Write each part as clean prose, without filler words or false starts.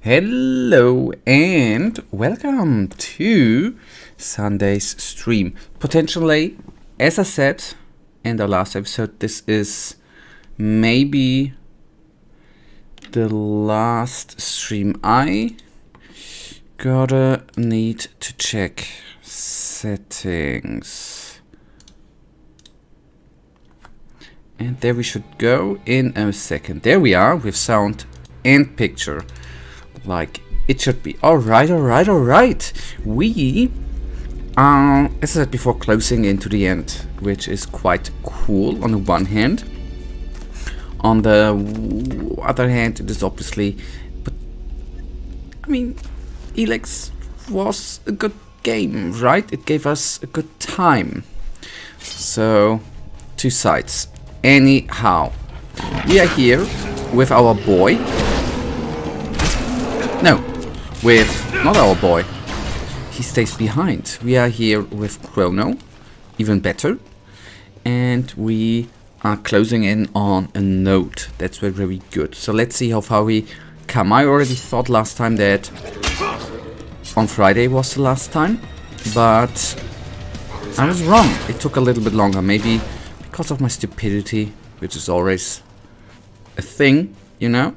Hello and welcome to Sunday's stream. Potentially, as I said in the last episode, this is maybe the last stream. I gotta need to check settings. And there we should go in a second. There we are with sound and picture. Like it should be. Alright. We are, as I said before, closing into the end, which is quite cool on the one hand. On the other hand, it is obviously, but I mean, Elex was a good game, right? It gave us a good time. So, two sides. Anyhow, we are here with our boy. No, with not our boy. He stays behind. We are here with Chrono, even better. And we are closing in on a node. That's very good. So let's see how far we come. I already thought last time that on Friday was the last time. But I was wrong. It took a little bit longer. Maybe because of my stupidity, which is always a thing, you know.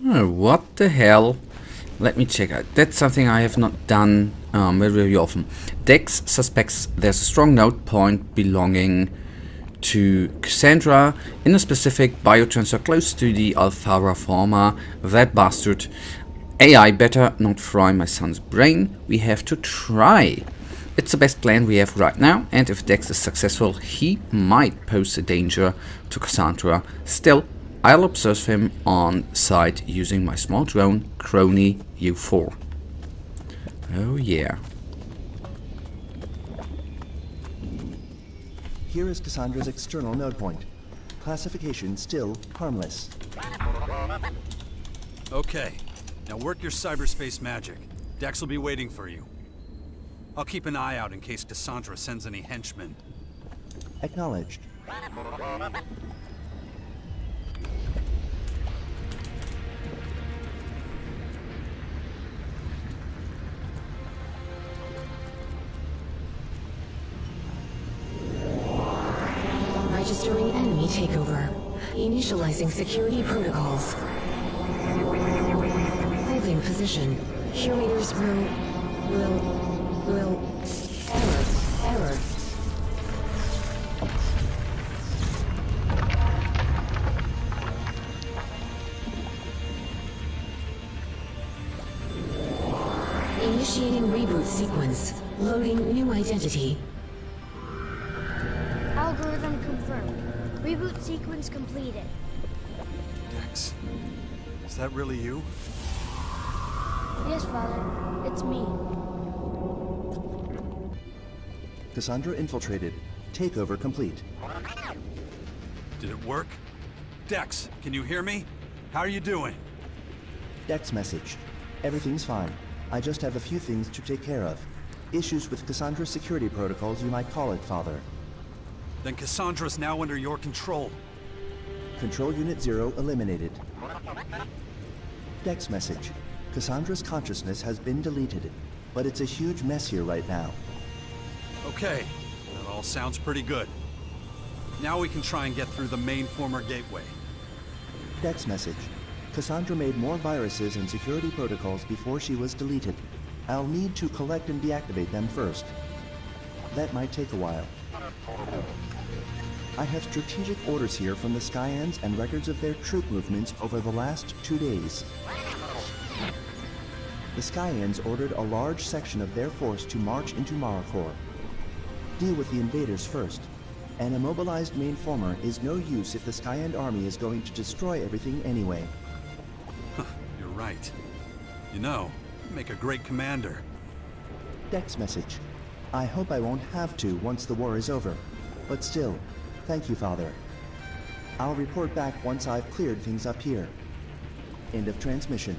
Oh, what the hell? Let me check out. That's something I have not done very often. Dex suspects there's a strong node point belonging to Cassandra in a specific biotransfer close to the Alphara former. That bastard. AI better not fry my son's brain. We have to try. It's the best plan we have right now, and if Dex is successful, he might pose a danger to Cassandra. Still, I'll observe him on site using my small drone, Crony U4. Oh yeah. Here is Cassandra's external node point. Classification still harmless. Okay, now work your cyberspace magic. Dex will be waiting for you. I'll keep an eye out in case Cassandra sends any henchmen. Acknowledged. Registering enemy takeover. Initializing security protocols. Holding position. Curators will... Error. Initiating reboot sequence. Loading new identity. Algorithm confirmed. Reboot sequence completed. Dex, is that really you? Yes, Father. It's me. Cassandra infiltrated. Takeover complete. Did it work? Dex, can you hear me? How are you doing? Dex message. Everything's fine. I just have a few things to take care of. Issues with Cassandra's security protocols, you might call it, Father. Then Cassandra's now under your control. Control Unit 0 eliminated. Dex message. Cassandra's consciousness has been deleted, but it's a huge mess here right now. Okay, that all sounds pretty good. Now we can try and get through the main former gateway. Dex message. Cassandra made more viruses and security protocols before she was deleted. I'll need to collect and deactivate them first. That might take a while. I have strategic orders here from the Skyans and records of their troop movements over the last 2 days. The Skyans ordered a large section of their force to march into Maracor. Deal with the invaders first. An immobilized mainformer is no use if the Skyan army is going to destroy everything anyway. You're right. You know, you make a great commander. Dex message. I hope I won't have to once the war is over. But still, thank you, Father. I'll report back once I've cleared things up here. End of transmission.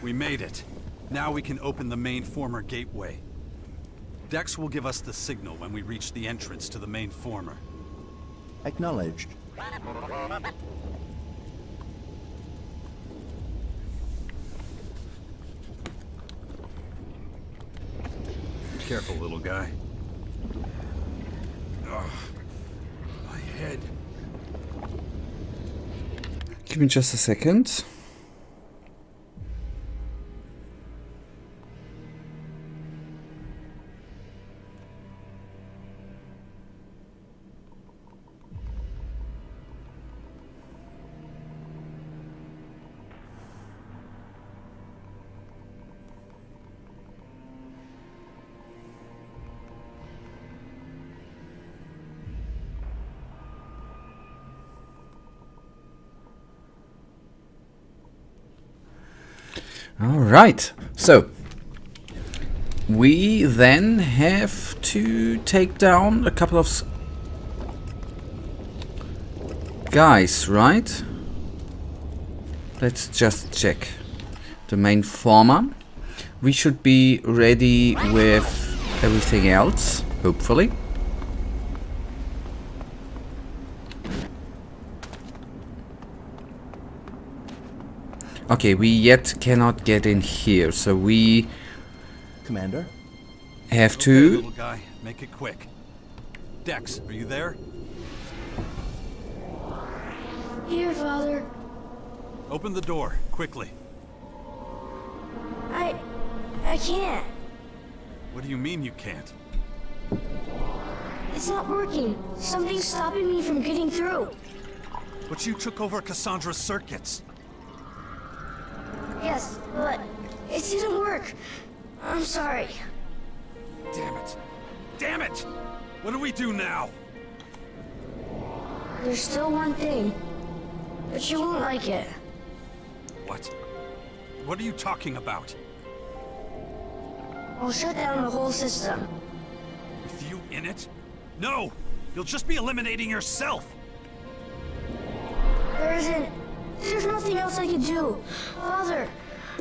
We made it. Now we can open the main former gateway. Dex will give us the signal when we reach the entrance to the main former. Acknowledged. Careful, little guy. Ugh. My head. Give me just a second. Alright, so we then have to take down a couple of guys, right? Let's just check. The main former. We should be ready with everything else, hopefully. Okay, we yet cannot get in here, so we Commander? have Okay, to... little guy, make it quick. Dex, are you there? Here, Father. Open the door, quickly. I can't. What do you mean you can't? It's not working. Something's stopping me from getting through. But you took over Cassandra's circuits. Yes, but it didn't work. I'm sorry. Damn it. Damn it! What do we do now? There's still one thing, but you won't like it. What? What are you talking about? I'll shut down the whole system. With you in it? No! You'll just be eliminating yourself! There's nothing else I can do. Father,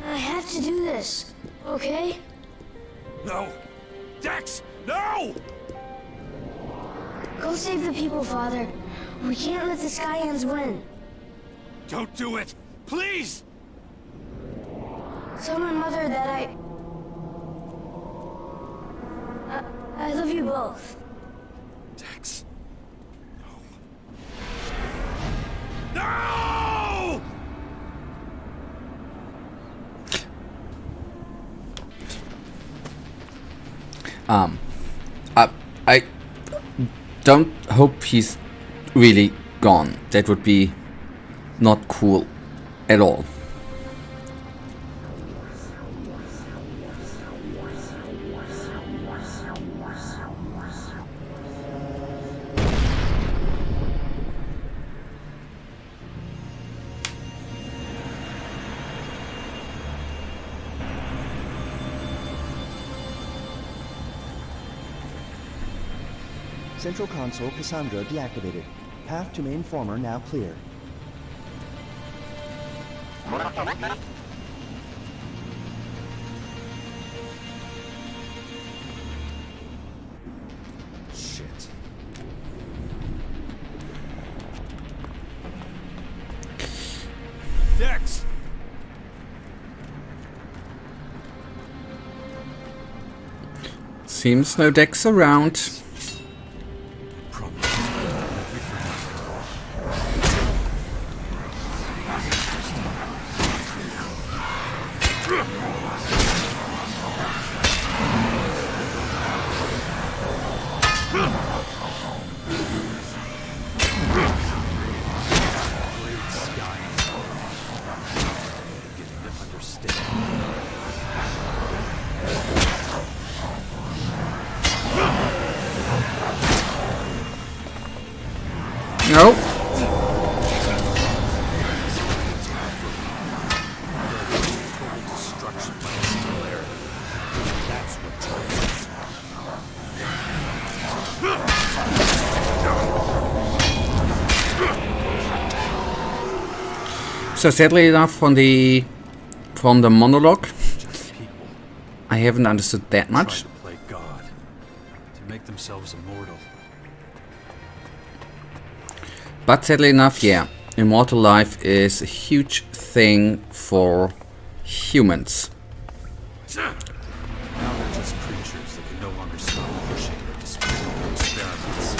I have to do this, okay? No! Dex! No! Go save the people, Father. We can't let the Skyans win. Don't do it! Please! Tell my mother that I love you both. Dex. No! No! I don't hope he's really gone. That would be not cool at all. Central console Cassandra deactivated. Path to main former now clear. Shit. Dex! Seems no Dex around. Nope. So sadly enough, from the monologue, Just people I haven't understood that trying much. to play God, to make themselves immortal. But sadly enough, yeah, immortal life is a huge thing for humans. Now they're just creatures that can no longer stop pushing their despicable experiments.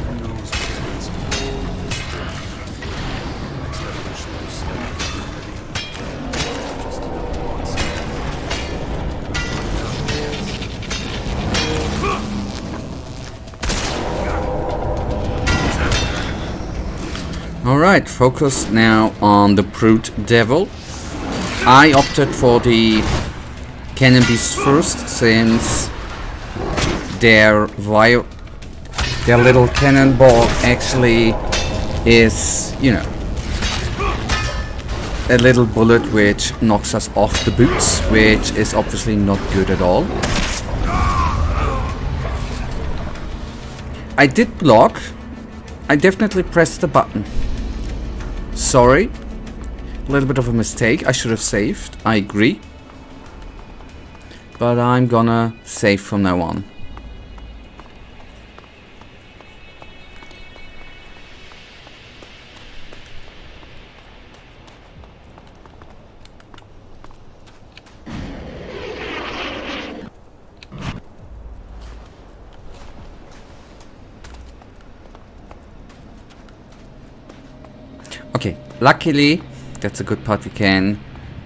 Who knows what's possible with this journey? Next evolutionary step is ready. Just another monster. Alright, focus now on the brute devil. I opted for the cannon beast first, since their little cannonball actually is, you know, a little bullet which knocks us off the boots, which is obviously not good at all. I did block. I definitely pressed the button. Sorry. A little bit of a mistake. I should have saved. I agree. But I'm gonna save from now on. Okay, luckily, that's a good part, we can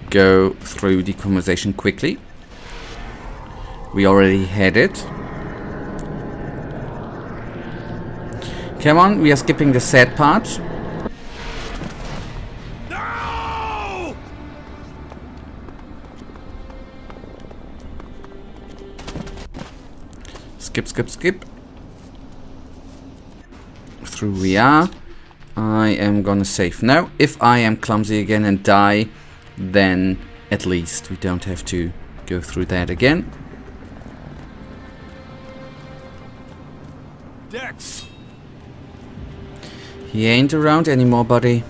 go through the conversation quickly. We already had it. Come on, we are skipping the sad part. No! Skip, skip, skip. Through we are. I am gonna save now. If I am clumsy again and die, then at least we don't have to go through that again. Dex! He ain't around anymore, buddy.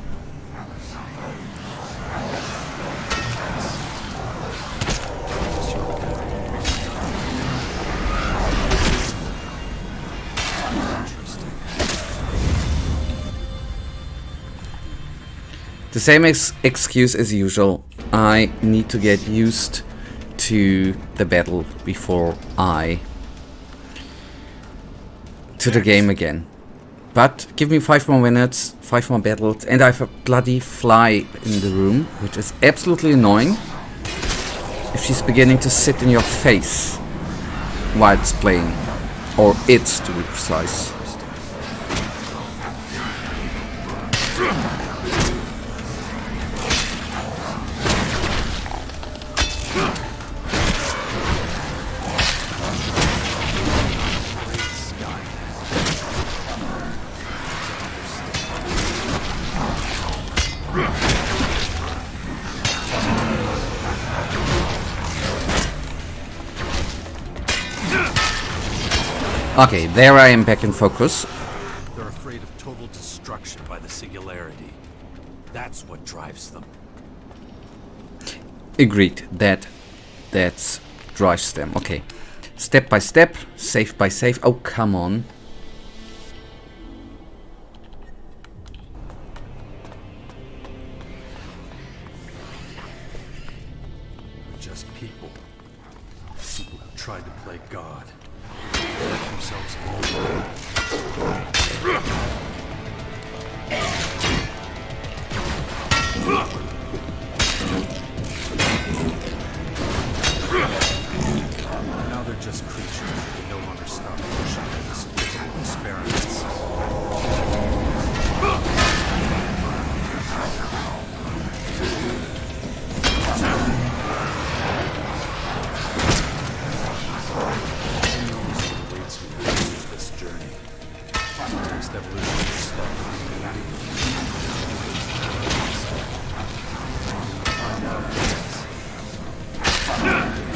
The same excuse as usual. I need to get used to the battle before to the game again. But give me 5 more minutes, 5 more battles, and I have a bloody fly in the room, which is absolutely annoying. If she's beginning to sit in your face while it's playing. Or it's, to be precise. Okay, there I am back in focus. They're afraid of total destruction by the singularity. That's what drives them. Agreed. That drives them. Okay. Step by step, save by save. Oh, come on. Just people. People who tried to play God. Let themselves immortal. Now they're just creatures that can no longer stop pushing their despicable experiments. Awaits me at the end of this journey. Next evolutionary step. Find out.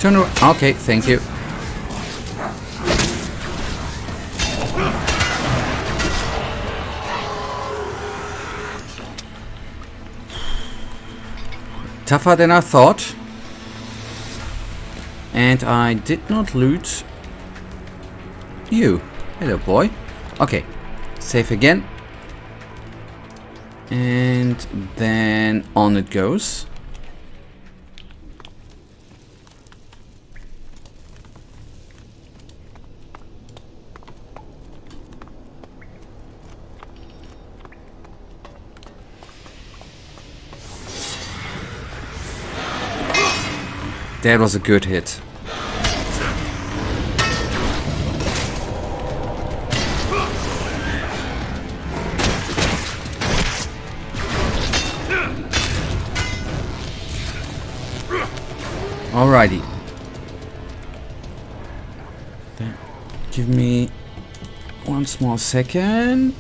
Turn around. Okay, thank you. Tougher than I thought. And I did not loot you. Hello, boy. Okay. Save again. And then on it goes. That was a good hit. Alrighty. Give me one small second.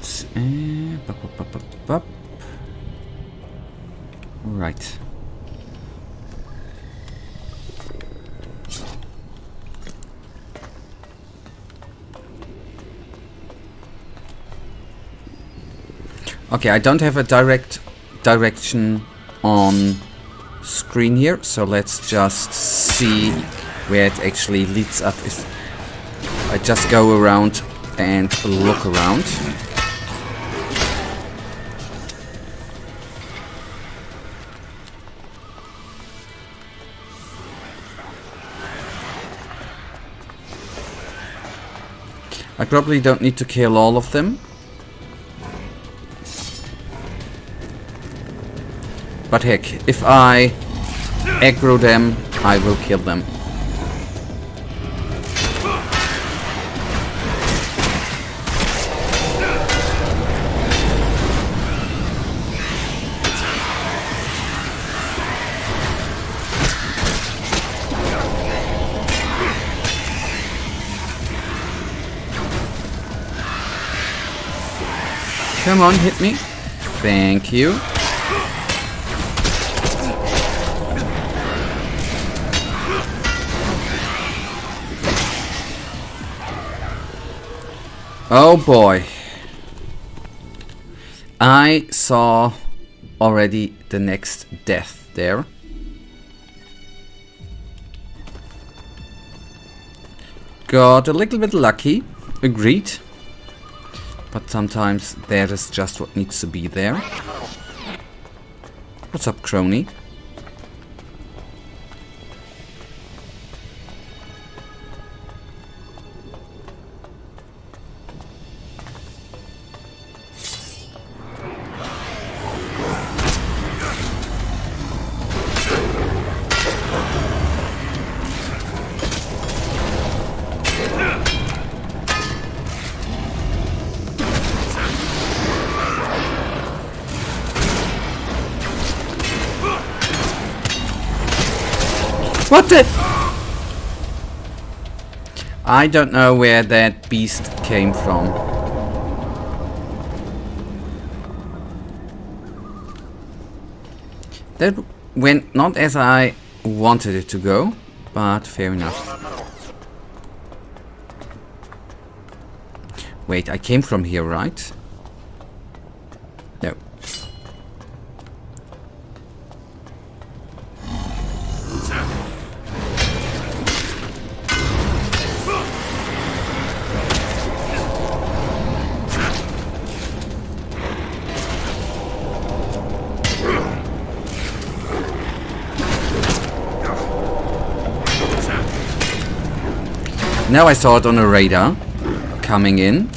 Right. Okay, I don't have a direct direction on screen here, so let's just see where it actually leads up. I just go around and look around. I probably don't need to kill all of them. But heck, if I aggro them, I will kill them. Come on, hit me. Thank you. Oh boy. I saw already the next death there. Got a little bit lucky, agreed. But sometimes that is just what needs to be there. What's up, crony? What the? I don't know where that beast came from. That went not as I wanted it to go, but fair enough. Wait, I came from here, right? No. Now I saw it on a radar coming in.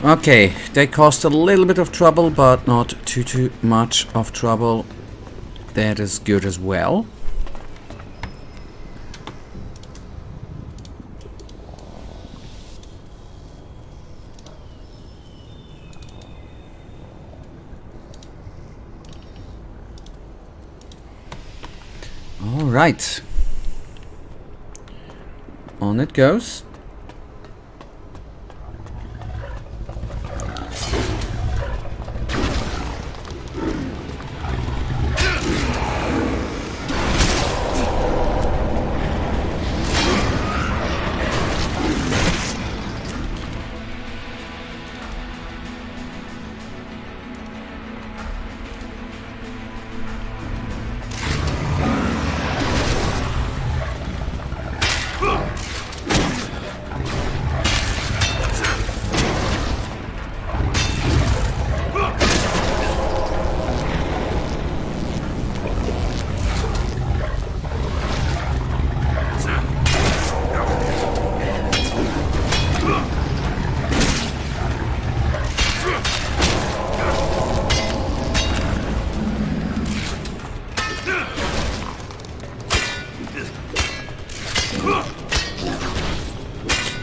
Okay, they caused a little bit of trouble, but not too much of trouble. That is good as well. Right. On it goes.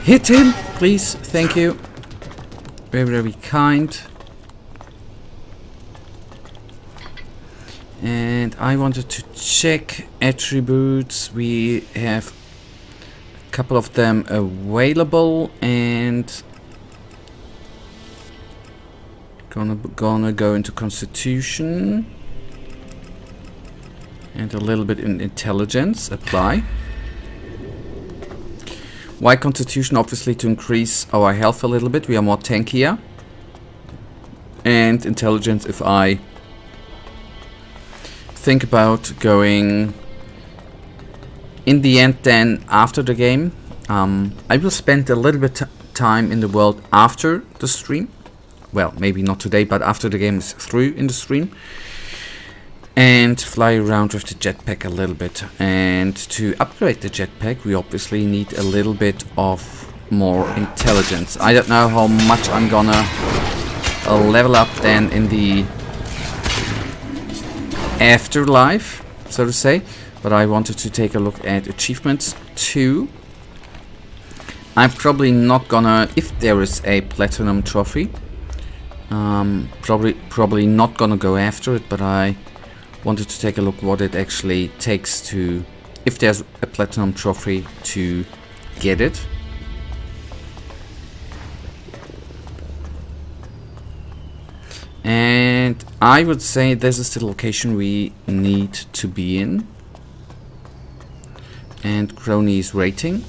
Hit him, please. Thank you. Very, very kind. And I wanted to check attributes. We have a couple of them available, and gonna go into Constitution and a little bit in Intelligence. Apply. Why Constitution? Obviously to increase our health a little bit. We are more tankier. And Intelligence if I think about going in the end then after the game. I will spend a little bit time in the world after the stream. Well, maybe not today, but after the game is through in the stream. And fly around with the jetpack a little bit. And to upgrade the jetpack, we obviously need a little bit of more intelligence. I don't know how much I'm gonna level up then in the afterlife, so to say. But I wanted to take a look at achievements too. I'm probably not gonna, if there is a platinum trophy, probably not gonna go after it, but I wanted to take a look what it actually takes to, if there's a platinum trophy, to get it. And I would say this is the location we need to be in. And Crony's rating.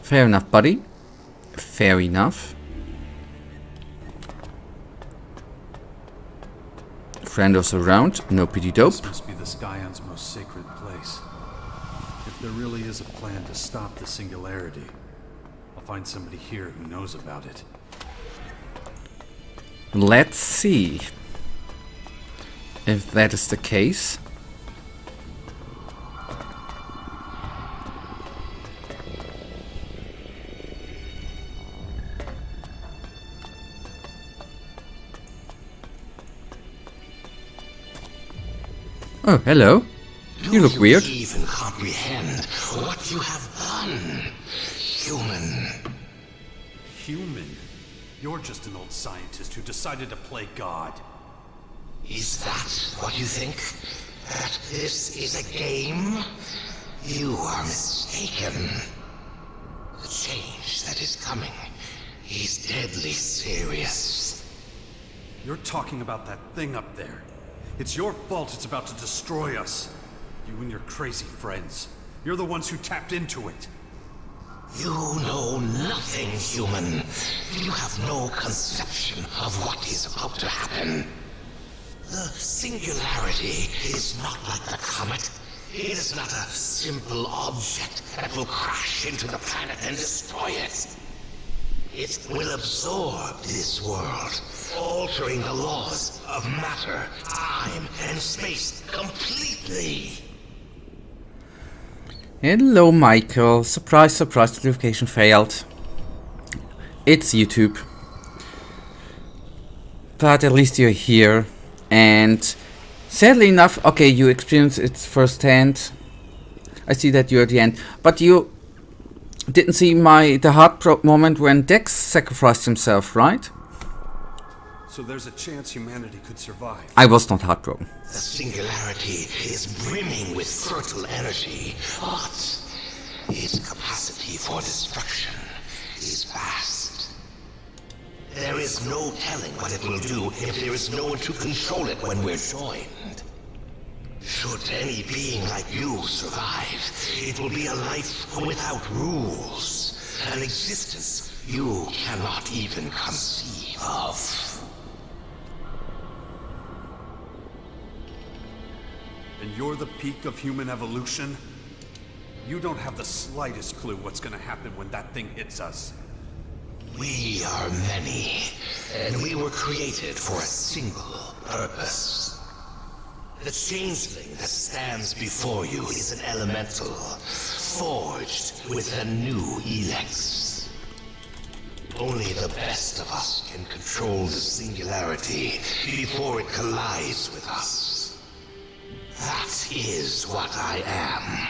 Fair enough, buddy. Fair enough. Friendos around, no pity dope. This must be the Scion's most sacred place. If there really is a plan to stop the singularity, I'll find somebody here who knows about it. Let's see if that is the case. Oh, hello. You look weird. Do you even comprehend what you have done, human? Human? You're just an old scientist who decided to play God. Is that what you think? That this is a game? You are mistaken. The change that is coming is deadly serious. You're talking about that thing up there. It's your fault it's about to destroy us. You and your crazy friends. You're the ones who tapped into it. You know nothing, human. You have no conception of what is about to happen. The singularity is not like the comet. It is not a simple object that will crash into the planet and destroy it. It will absorb this world, altering the laws of matter, time, and space completely. Hello, Michael. Surprise, surprise, notification failed. It's YouTube. But at least you're here. And sadly enough, okay, you experienced it firsthand. I see that you're at the end. But you didn't see the heartbroken moment when Dex sacrificed himself, right? So there's a chance humanity could survive. I was not heartbroken. The singularity is brimming with fertile energy, but its capacity for destruction is vast. There is no telling what it will do if there is no one to control it when we're joined. Should any being like you survive, it will be a life without rules, an existence you cannot even conceive of. And you're the peak of human evolution? You don't have the slightest clue what's gonna happen when that thing hits us. We are many, and we were created for a single purpose. The changeling that stands before you is an elemental, forged with a new Elex. Only the best of us can control the singularity before it collides with us. That is what I am,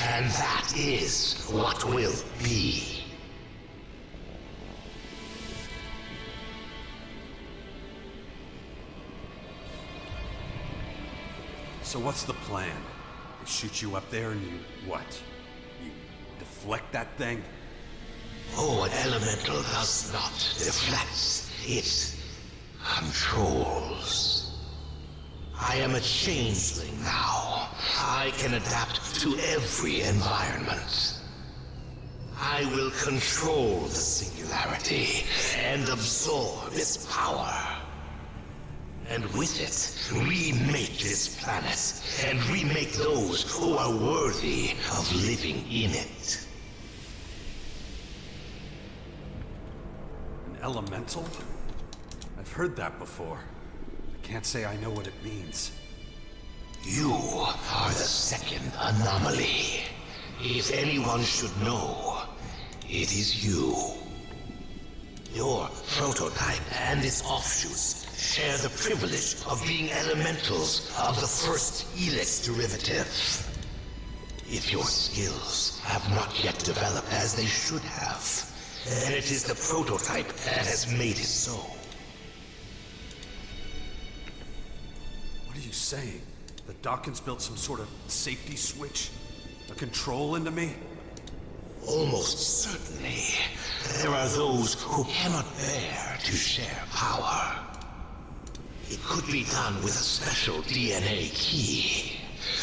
and that is what will be. So what's the plan? They shoot you up there and you, what? You deflect that thing? Oh, an elemental does not deflect. It controls. I am a changeling now. I can adapt to every environment. I will control the singularity and absorb its power. And with it, remake this planet and remake those who are worthy of living in it. An elemental? I've heard that before. I can't say I know what it means. You are the second anomaly. If anyone should know, it is you. Your prototype and its offshoots share the privilege of being elementals of the first Elex derivative. If your skills have not yet developed as they should have, then it is the prototype that has made it so. What are you saying? The Dawkins built some sort of safety switch? A control into me? Almost certainly, there are those who cannot bear to share power. It could be done with a special DNA key.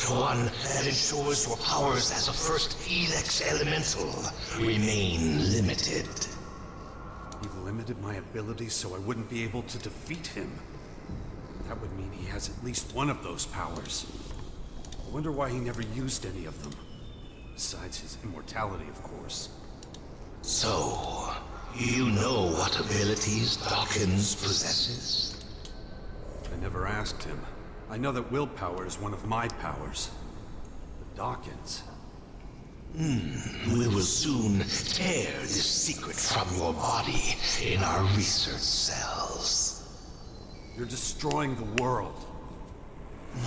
One that ensures your powers as a first Elex elemental remain limited. He limited my abilities so I wouldn't be able to defeat him. That would mean he has at least one of those powers. I wonder why he never used any of them. Besides his immortality, of course. So, you know what abilities Dawkins possesses? I never asked him. I know that willpower is one of my powers. But Dawkins... We will soon tear this secret from your body in our research cells. You're destroying the world.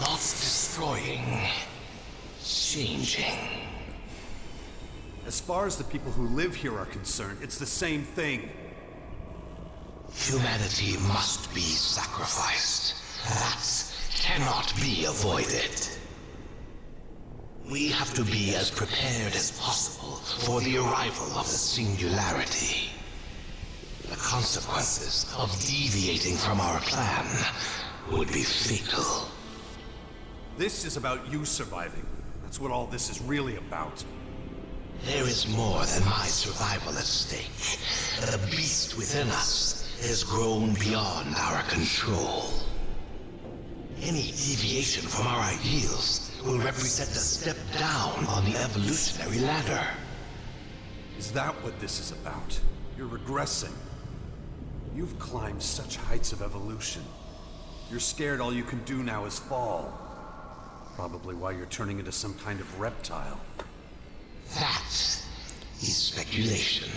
Not destroying, changing. As far as the people who live here are concerned, it's the same thing. Humanity must be sacrificed. That cannot be avoided. We have to be as prepared as possible for the arrival of the singularity. The consequences of deviating from our plan would be fatal. This is about you surviving. That's what all this is really about. There is more than my survival at stake. The beast within us has grown beyond our control. Any deviation from our ideals will represent a step down on the evolutionary ladder. Is that what this is about? You're regressing. You've climbed such heights of evolution. You're scared all you can do now is fall. Probably why you're turning into some kind of reptile. That is speculation,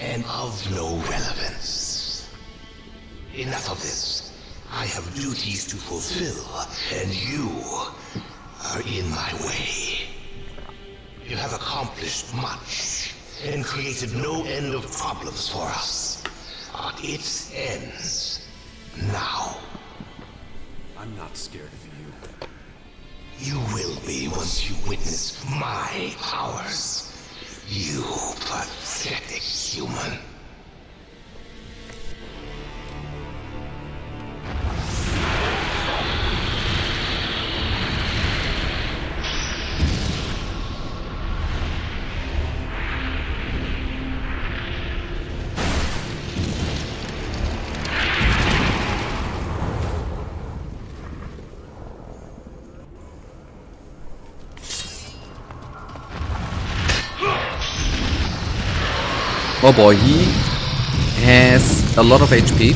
and of no relevance. Enough of this. I have duties to fulfill, and you are in my way. You have accomplished much, and created no end of problems for us. But it ends now. I'm not scared of you. You will be once you witness my powers. You pathetic human. Oh boy, he has a lot of HP.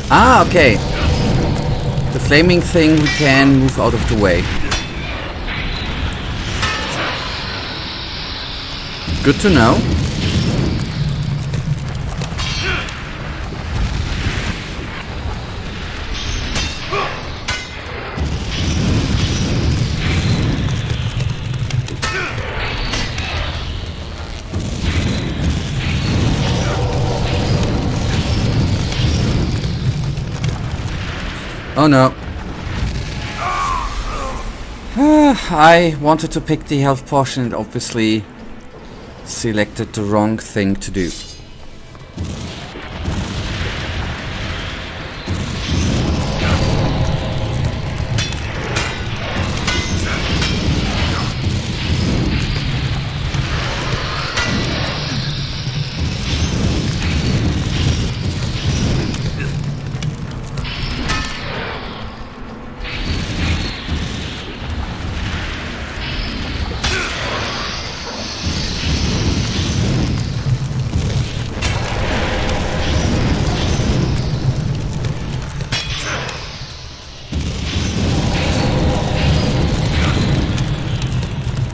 Ah, okay. The flaming thing we can move out of the way. Good to know. Oh no. I wanted to pick the health potion and obviously selected the wrong thing to do.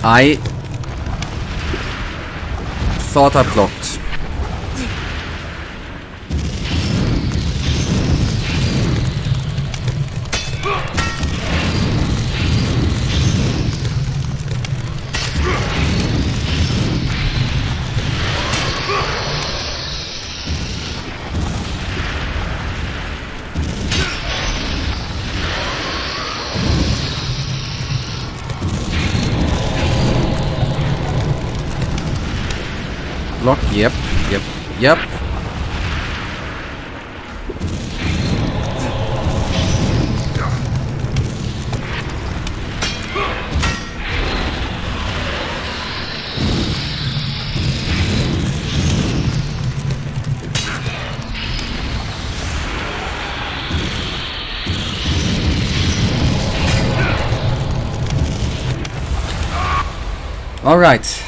I thought I blocked. Block, yep. All right.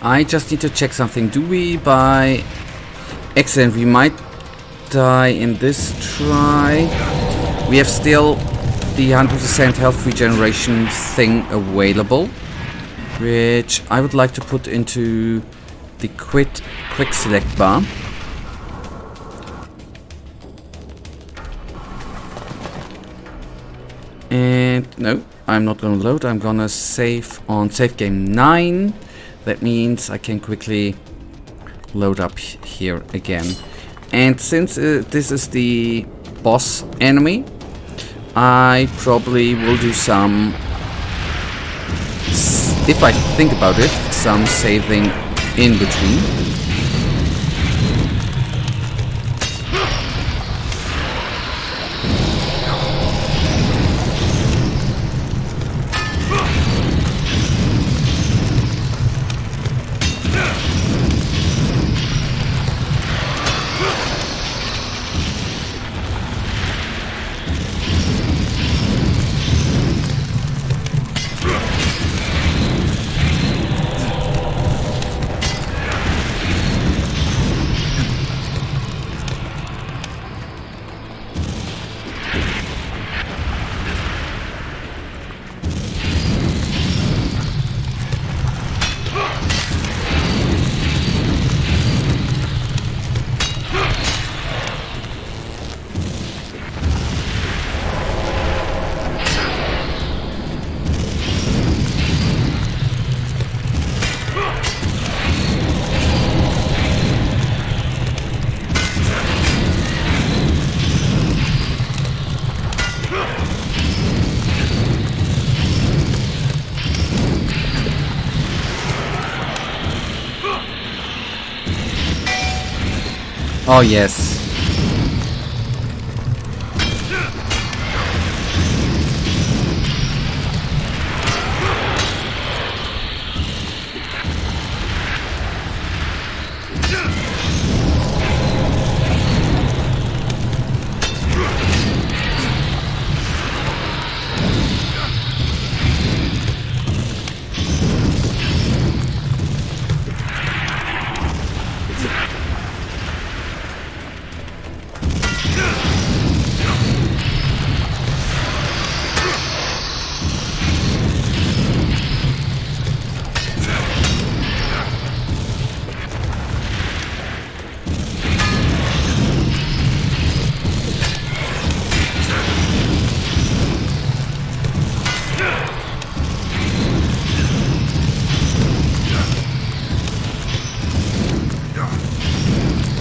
I just need to check something. Do we by accident, we might die in this try. We have still the 100% health regeneration thing available, which I would like to put into the quick select bar. And no, I'm not gonna load. I'm gonna save on save game 9. That means I can quickly load up here again. And since this is the boss enemy, I probably will do some, if I think about it, some saving in between. Oh, yes.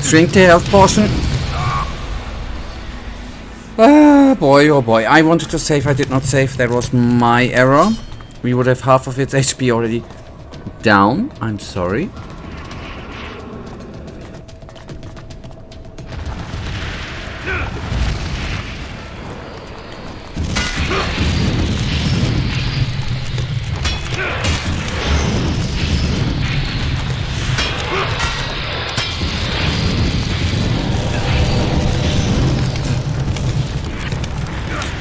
Drink the health potion. Ah, boy, oh boy. I wanted to save, I did not save. That was my error. We would have half of its HP already down. I'm sorry.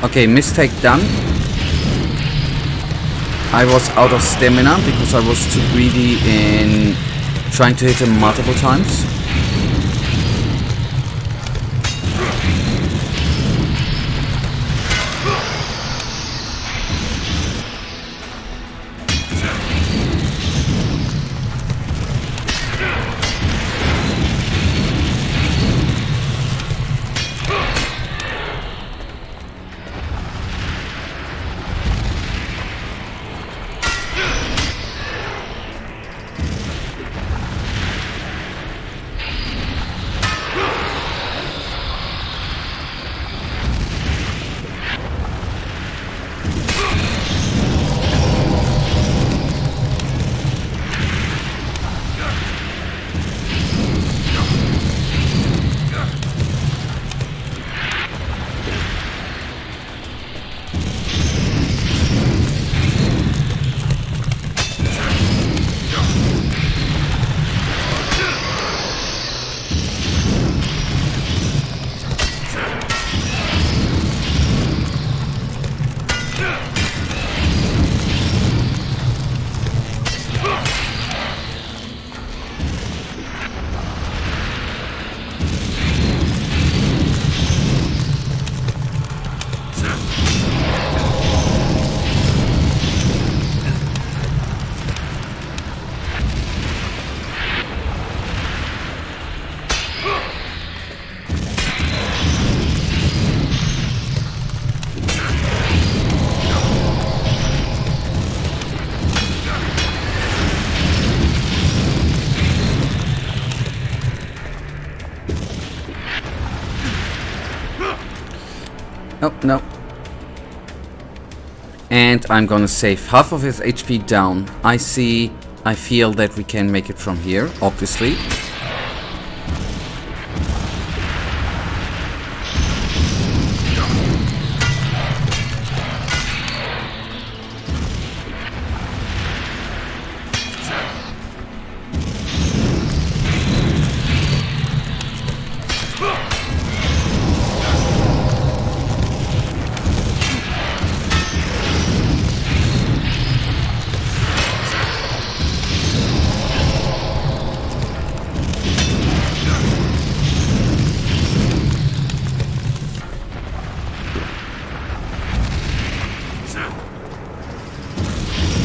Okay, mistake done. I was out of stamina because I was too greedy in trying to hit him multiple times. Oh, no. And I'm gonna save half of his HP down. I feel that we can make it from here, obviously.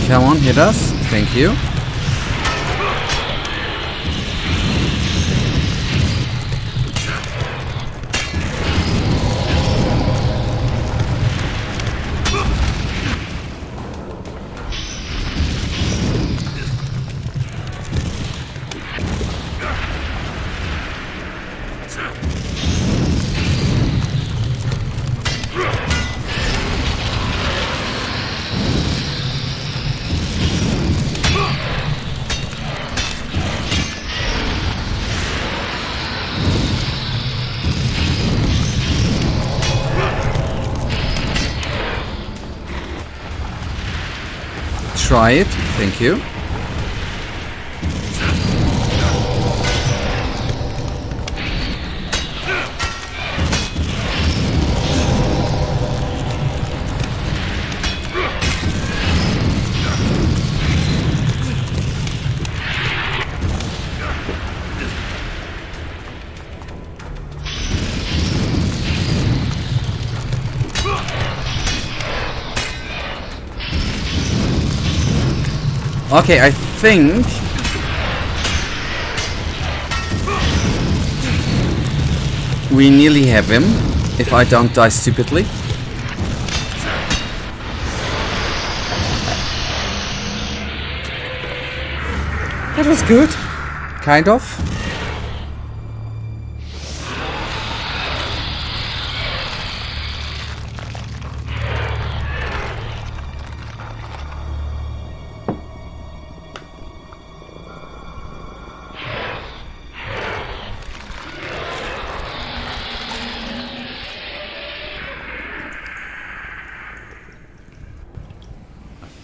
Come on, hit us. Thank you. try it. Thank you. Okay, I think we nearly have him, if I don't die stupidly. That was good. Kind of.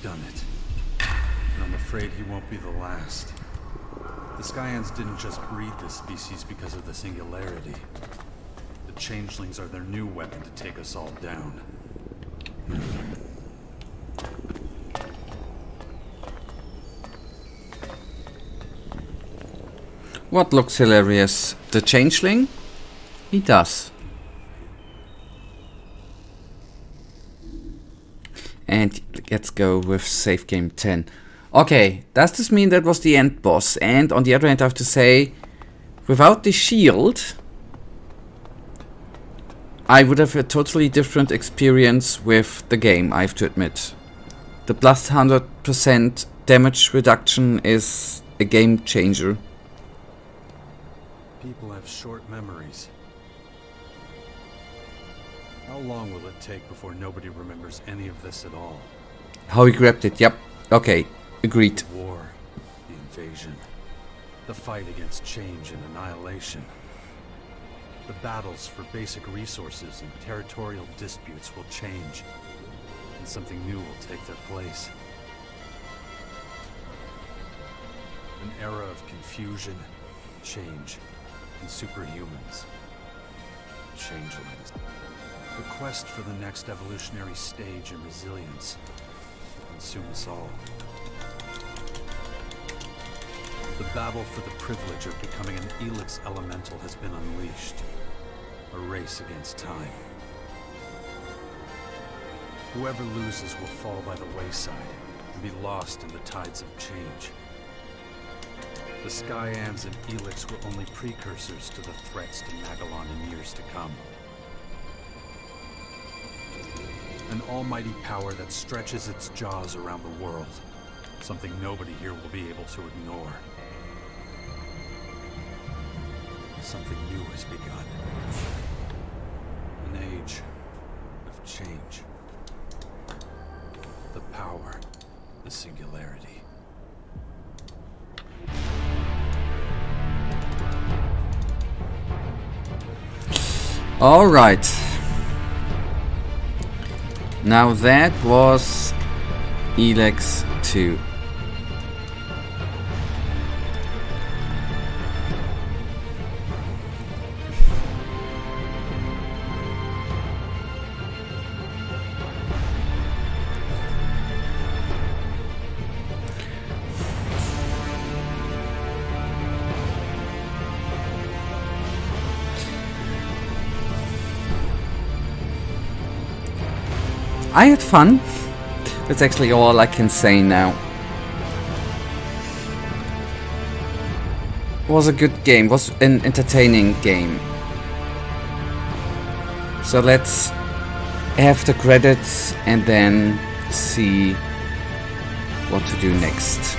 Done it. And I'm afraid he won't be the last. The Skyans didn't just breed this species because of the singularity. The changelings are their new weapon to take us all down. What looks hilarious? The changeling? He does. And let's go with save game 10. Okay, does this mean that was the end boss? And on the other hand, I have to say, without the shield, I would have a totally different experience with the game, I have to admit. The plus 100% damage reduction is a game changer. People have short memories. How long will it take before nobody remembers any of this at all? How he grabbed it, yep. Okay, agreed. War, the invasion, the fight against change and annihilation. The battles for basic resources and territorial disputes will change, and something new will take their place. An era of confusion, change, and superhumans. Changelings. The quest for the next evolutionary stage in resilience will consume us all. The battle for the privilege of becoming an Elex elemental has been unleashed. A race against time. Whoever loses will fall by the wayside and be lost in the tides of change. The Skyans and Elex were only precursors to the threats to Magellan in years to come. An almighty power that stretches its jaws around the world. Something nobody here will be able to ignore. Something new has begun. An age of change. The power, the singularity. All right. Now that was Elex 2. I had fun. That's actually all I can say now. Was a good game, was an entertaining game. So let's have the credits and then see what to do next.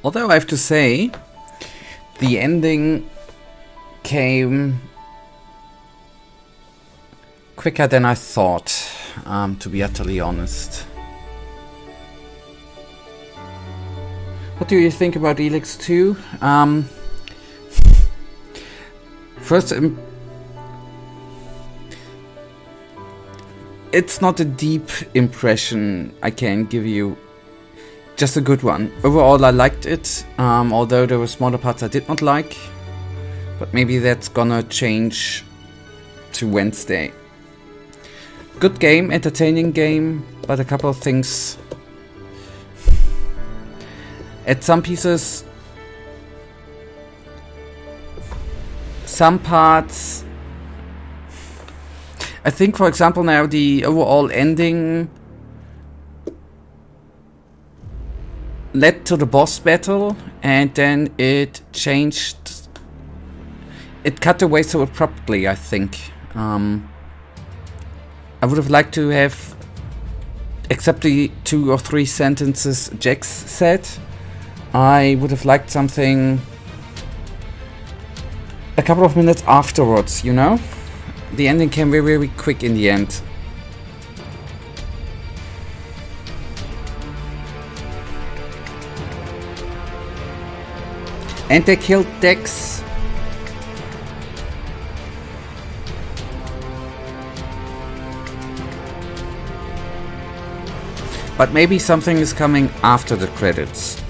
Although I have to say, the ending came quicker than I thought, to be utterly honest. What do you think about Elex 2? First, it's not a deep impression I can give you. Just a good one. Overall, I liked it, although there were smaller parts I did not like. But maybe that's gonna change to Wednesday. Good game, entertaining game, but a couple of things. At some pieces, some parts, I think, for example, now the overall ending led to the boss battle, and then it changed. It cut away so abruptly, I think. I would have liked to have, except the 2 or 3 sentences Jax said, I would have liked something a couple of minutes afterwards, you know? The ending came very, very quick in the end. And they killed Dex. But maybe something is coming after the credits.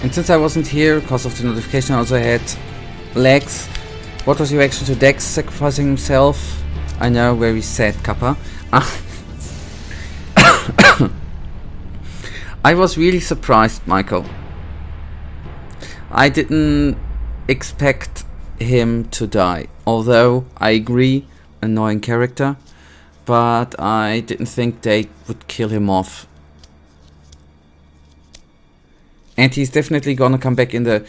And since I wasn't here because of the notification, I also had Lex. What was your reaction to Dex sacrificing himself? I know, very sad, Kappa. I was really surprised, Michael. I didn't expect him to die. Although, I agree, annoying character. But I didn't think they would kill him off. And he's definitely gonna come back in the...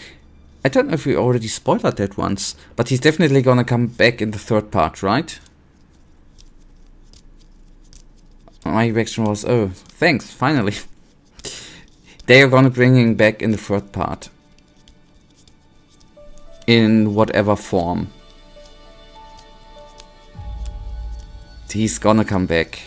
I don't know if we already spoiled that once, but he's definitely gonna come back in the 3rd part, right? My reaction was, oh, thanks, finally. They are gonna bring him back in the 3rd part. In whatever form. He's gonna come back.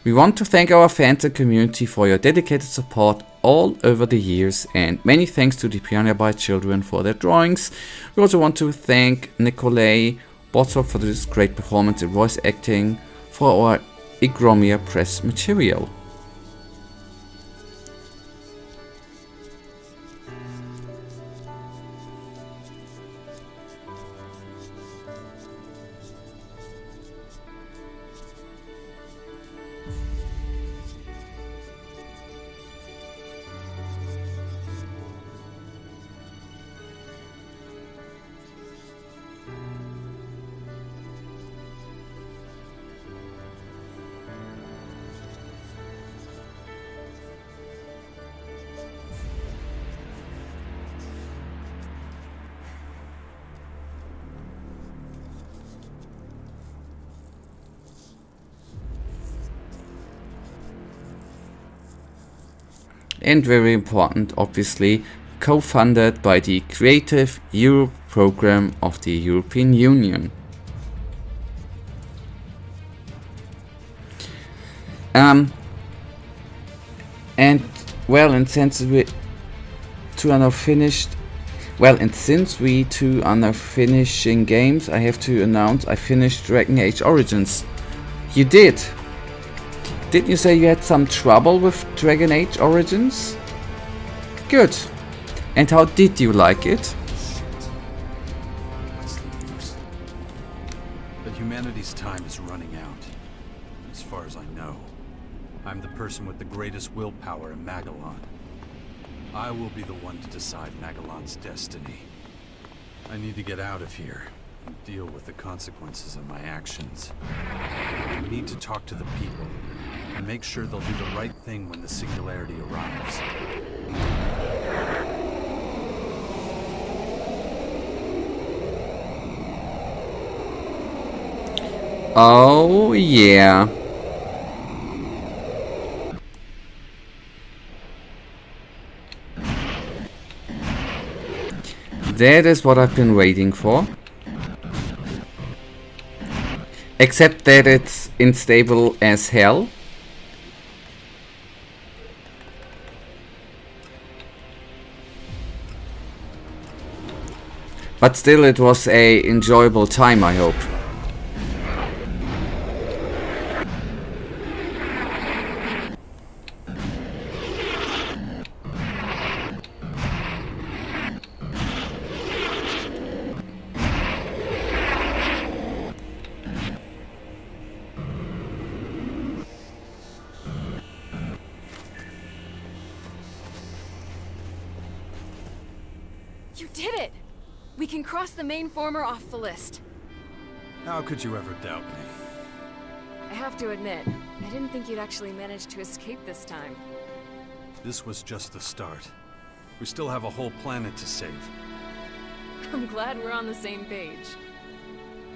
We want to thank our fans and community for your dedicated support all over the years, and many thanks to the Piranha Byte children for their drawings. We also want to thank Nikolay Botsop for this great performance in voice acting for our Igromir press material. And very important, obviously, co-funded by the Creative Europe program of the European Union. And well, and since we two are now finished, well, and since we two are now finishing games, I have to announce I finished Dragon Age Origins. You did. Didn't you say you had some trouble with Dragon Age Origins? Good. And how did you like it? What's the use? But humanity's time is running out. As far as I know, I'm the person with the greatest willpower in Magalon. I will be the one to decide Magellan's destiny. I need to get out of here and deal with the consequences of my actions. I need to talk to the people and make sure they'll do the right thing when the singularity arrives. Oh, yeah. That is what I've been waiting for. Except that it's unstable as hell. But still, it was a enjoyable time, I hope. You did it! We can cross the main former off the list. How could you ever doubt me? I have to admit, I didn't think you'd actually manage to escape this time. This was just the start. We still have a whole planet to save. I'm glad we're on the same page.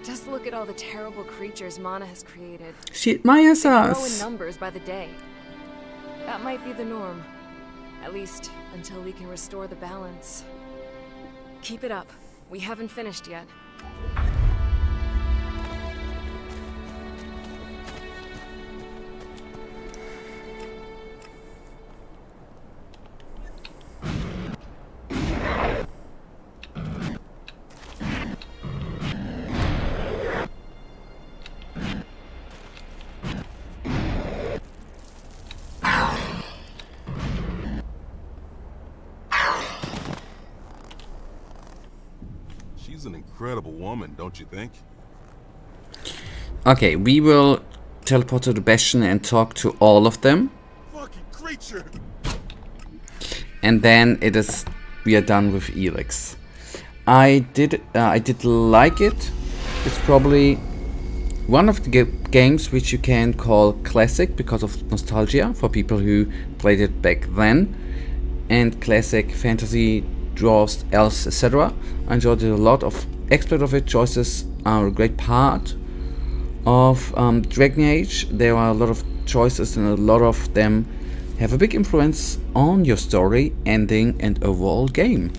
Just look at all the terrible creatures Mana has created. She admires They grow in us. numbers by the day. That might be the norm. At least, until we can restore the balance. Keep it up. We haven't finished yet. She's an incredible woman, don't you think? Okay, we will teleport to the Bastion and talk to all of them. Fucking creature! And then we are done with Elex. I did like it. It's probably one of the games which you can call classic because of nostalgia for people who played it back then. And classic fantasy, dwarves, elves, etc. I enjoyed it a lot. Of expert of it. Choices are a great part of Dragon Age. There are a lot of choices and a lot of them have a big influence on your story, ending, and overall game.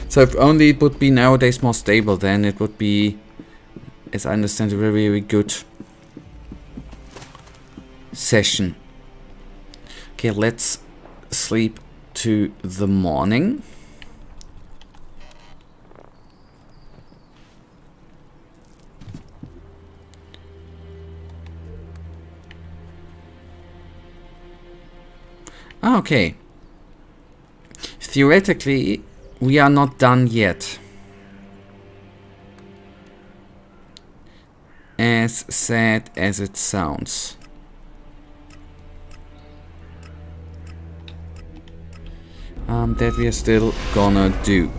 So if only it would be nowadays more stable, then it would be, as I understand, a very, very good session. Okay, let's sleep to the morning. Okay. Theoretically, we are not done yet. As sad as it sounds. That we are still gonna do.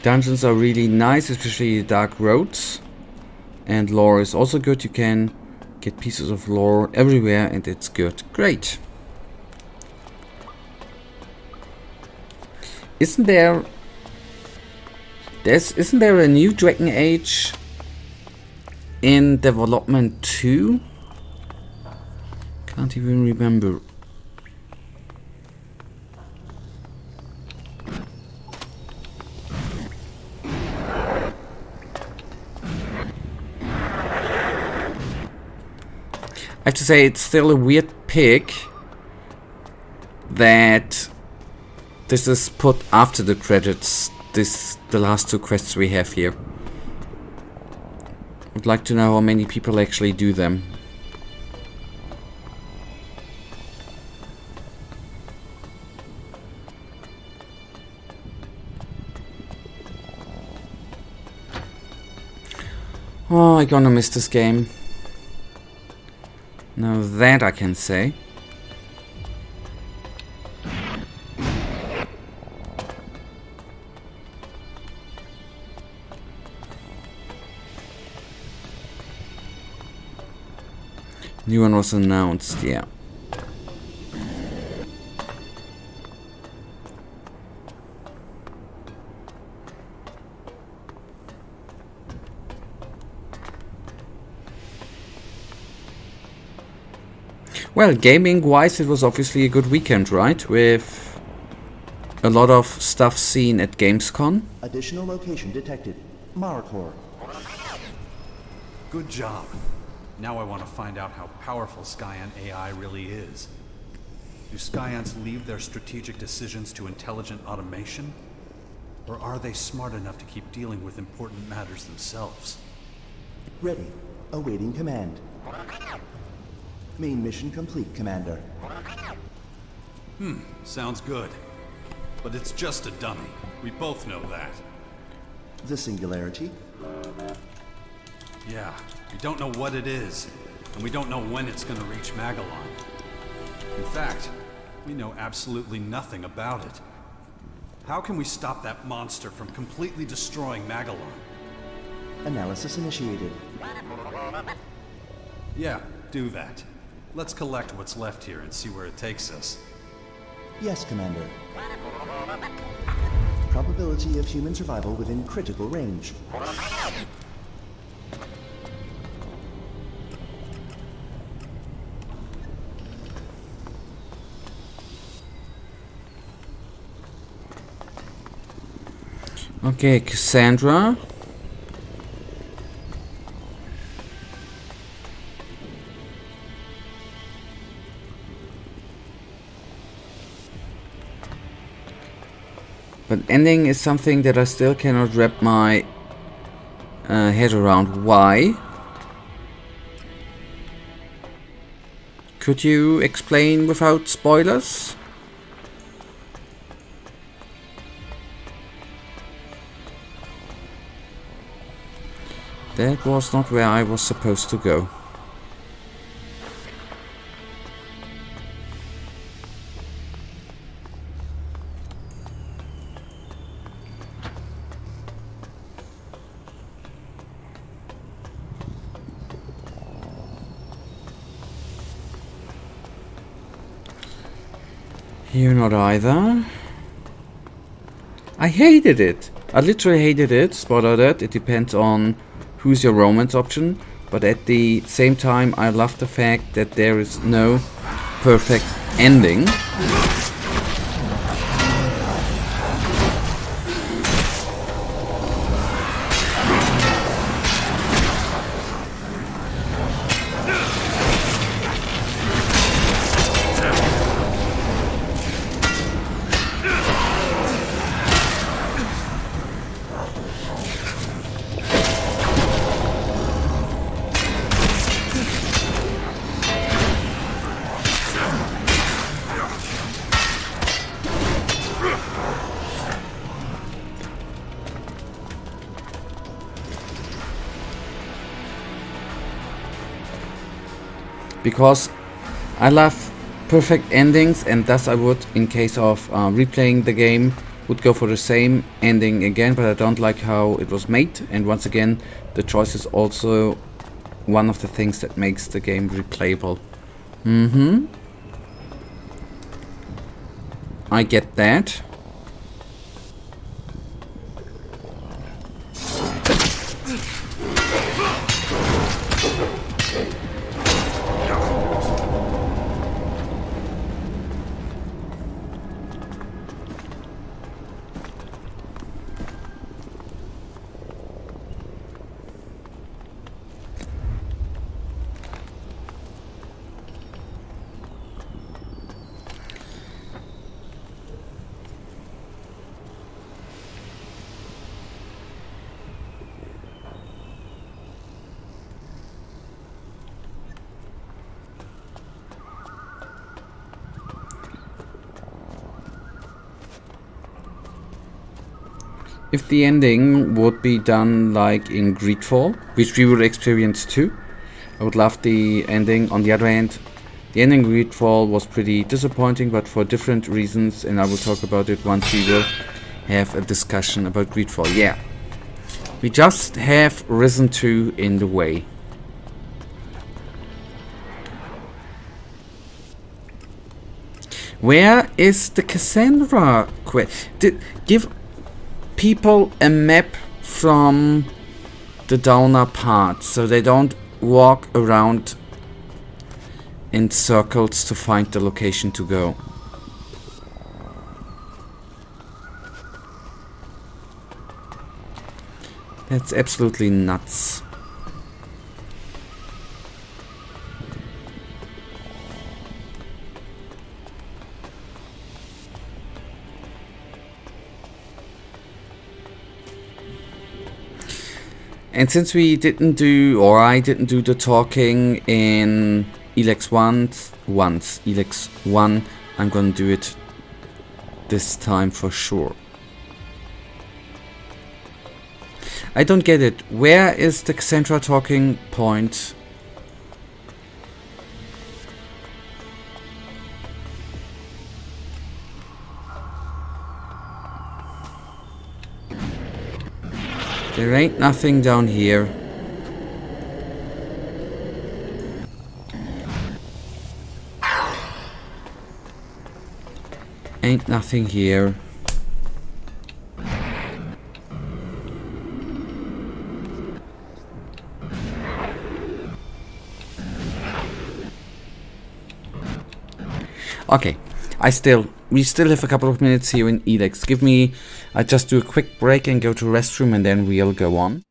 Dungeons are really nice, especially the dark roads. And lore is also good. You can get pieces of lore everywhere and it's good. Great. Isn't there a new Dragon Age in development too? Can't even remember. I have to say, it's still a weird pick that this is put after the credits. The last 2 quests we have here. I'd like to know how many people actually do them. Oh, I'm gonna miss this game. Now that I can say. New one was announced, yeah. Well, gaming-wise, it was obviously a good weekend, right? With a lot of stuff seen at Gamescom. Additional location detected. Maricor. Good job. Now I want to find out how powerful Skyant AI really is. Do Skyants leave their strategic decisions to intelligent automation? Or are they smart enough to keep dealing with important matters themselves? Ready. Awaiting command. Main mission complete, Commander. Sounds good. But it's just a dummy. We both know that. The Singularity? Yeah, we don't know what it is, and we don't know when it's gonna reach Magellan. In fact, we know absolutely nothing about it. How can we stop that monster from completely destroying Magellan? Analysis initiated. Yeah, do that. Let's collect what's left here and see where it takes us. Yes, Commander. Probability of human survival within critical range. Okay, Cassandra. But ending is something that I still cannot wrap my head around. Why? Could you explain without spoilers? That was not where I was supposed to go. You're not either. I hated it. I literally hated it. Spoiler that. It depends on who's your romance option. But at the same time, I love the fact that there is no perfect ending. Because I love perfect endings, and thus I would, in case of replaying the game, would go for the same ending again, but I don't like how it was made, and once again the choice is also one of the things that makes the game replayable. I get that. if the ending would be done like in Greedfall, which we will experience too. I would love the ending. On the other hand, the ending in Greedfall was pretty disappointing, but for different reasons, and I will talk about it once we will have a discussion about Greedfall. Yeah. We just have Risen 2 in the way. Where is the Cassandra quest? Give people a map from the downer part so they don't walk around in circles to find the location to go. That's absolutely nuts. And since we didn't do, or I didn't do the talking in Elex 1, I'm gonna do it this time for sure. I don't get it. Where is the Cassandra talking point? There ain't nothing down here. Ain't nothing here. Okay, we still have a couple of minutes here in Elex. Give me, I just do a quick break and go to the restroom and then we'll go on.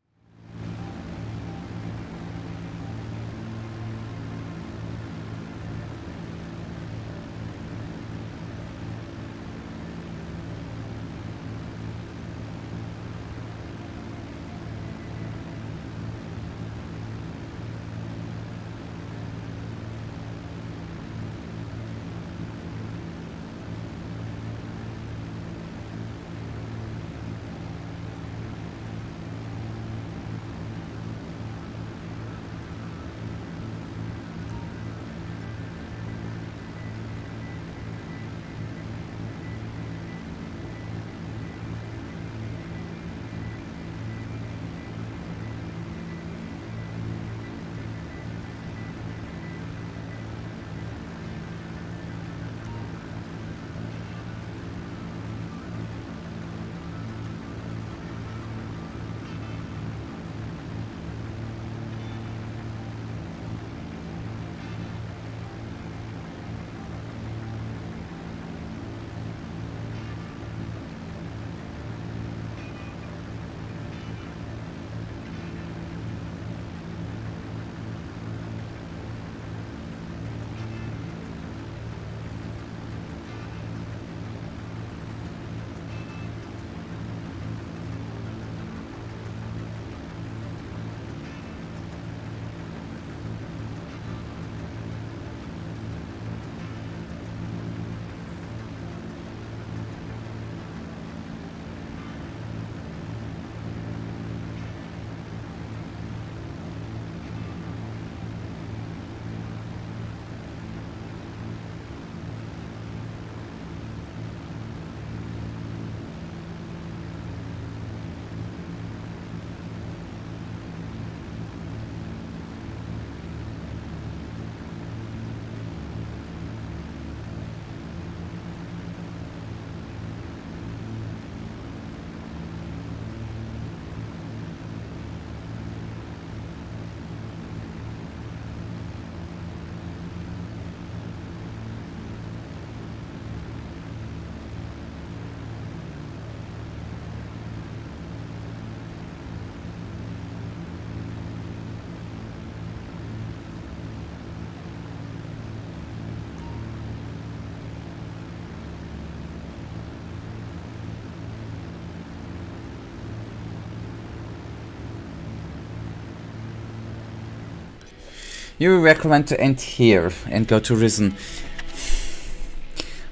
You recommend to end here and go to Risen.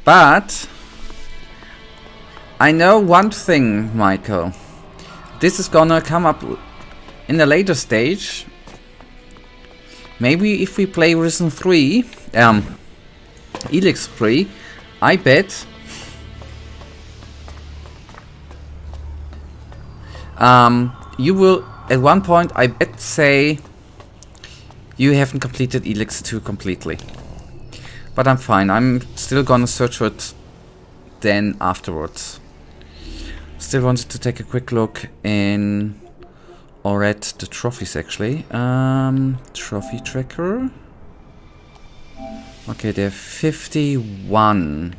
But I know one thing, Michael. this is gonna come up in a later stage. Maybe if we play Risen 3, Elex 3, I bet you will at one point, I bet, say you haven't completed Elex 2 completely. But I'm fine, I'm still gonna search for it then afterwards. Still wanted to take a quick look in or at the trophies actually. Trophy tracker. Okay, there are 51.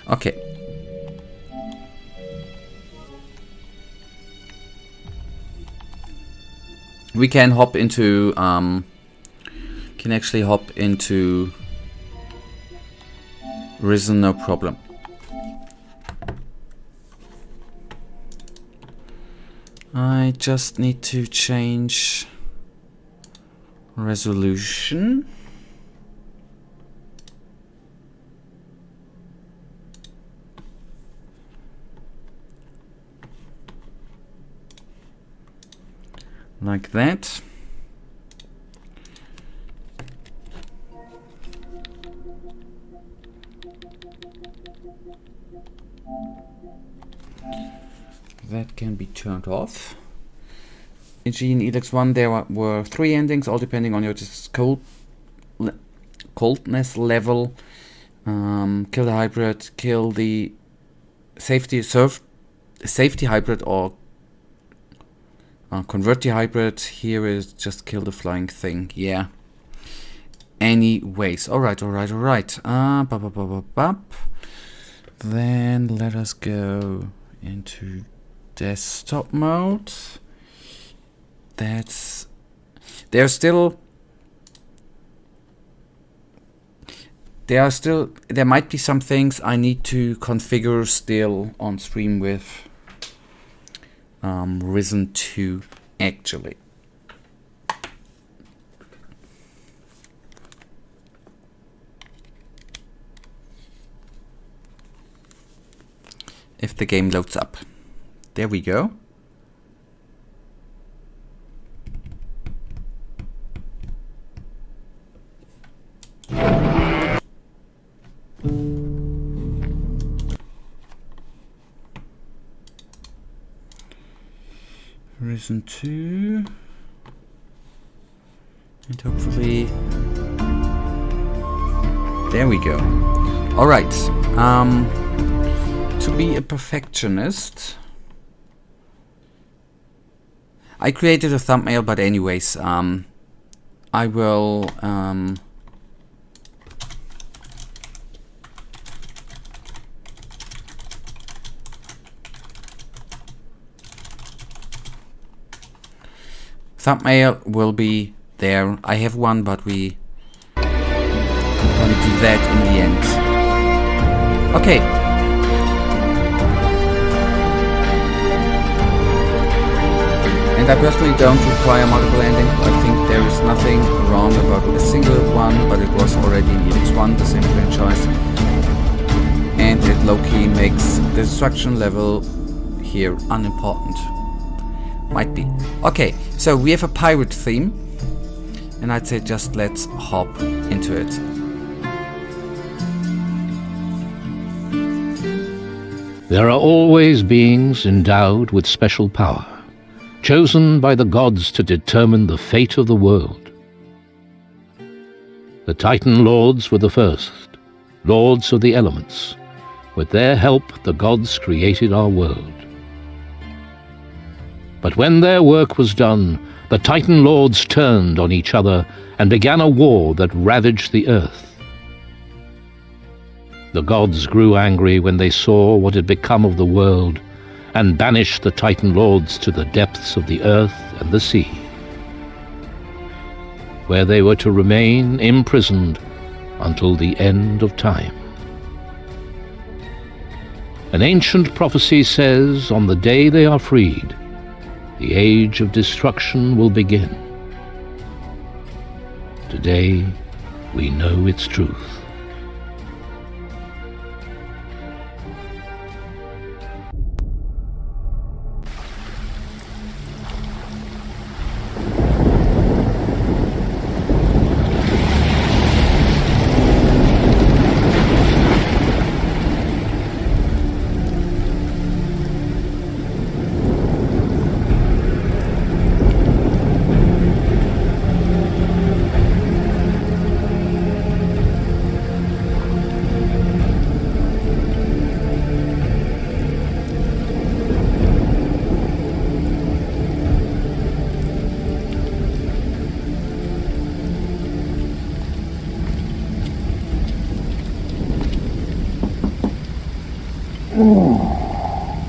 Okay. We can hop into can actually hop into Risen, no problem. I just need to change resolution. Like that. That can be turned off. In Elex 1 there were 3 endings, all depending on your coldness level. Kill the hybrid, kill the safety hybrid, or convert the hybrid. Here is just kill the flying thing. Yeah. Anyways, alright. Then let us go into desktop mode. There might be some things I need to configure still on stream with Risen 2 actually. If the game loads up. There we go. Risen 2. And hopefully... There we go. Alright. To be a perfectionist... I created a thumbnail, but anyways, I will... thumbnail will be there. I have one, but we want to do that in the end. Okay. And I personally don't require multiple endings. I think there is nothing wrong about a single one, but it was already in Elex 1, the same franchise. And it low-key makes the destruction level here unimportant. Might be. Okay, so we have a pirate theme, and I'd say just let's hop into it. There are always beings endowed with special power, chosen by the gods to determine the fate of the world. The Titan Lords were the first, lords of the elements. With their help, the gods created our world. But when their work was done, the Titan Lords turned on each other and began a war that ravaged the earth. The gods grew angry when they saw what had become of the world and banished the Titan Lords to the depths of the earth and the sea, where they were to remain imprisoned until the end of time. An ancient prophecy says, on the day they are freed, the age of destruction will begin. Today, we know its truth.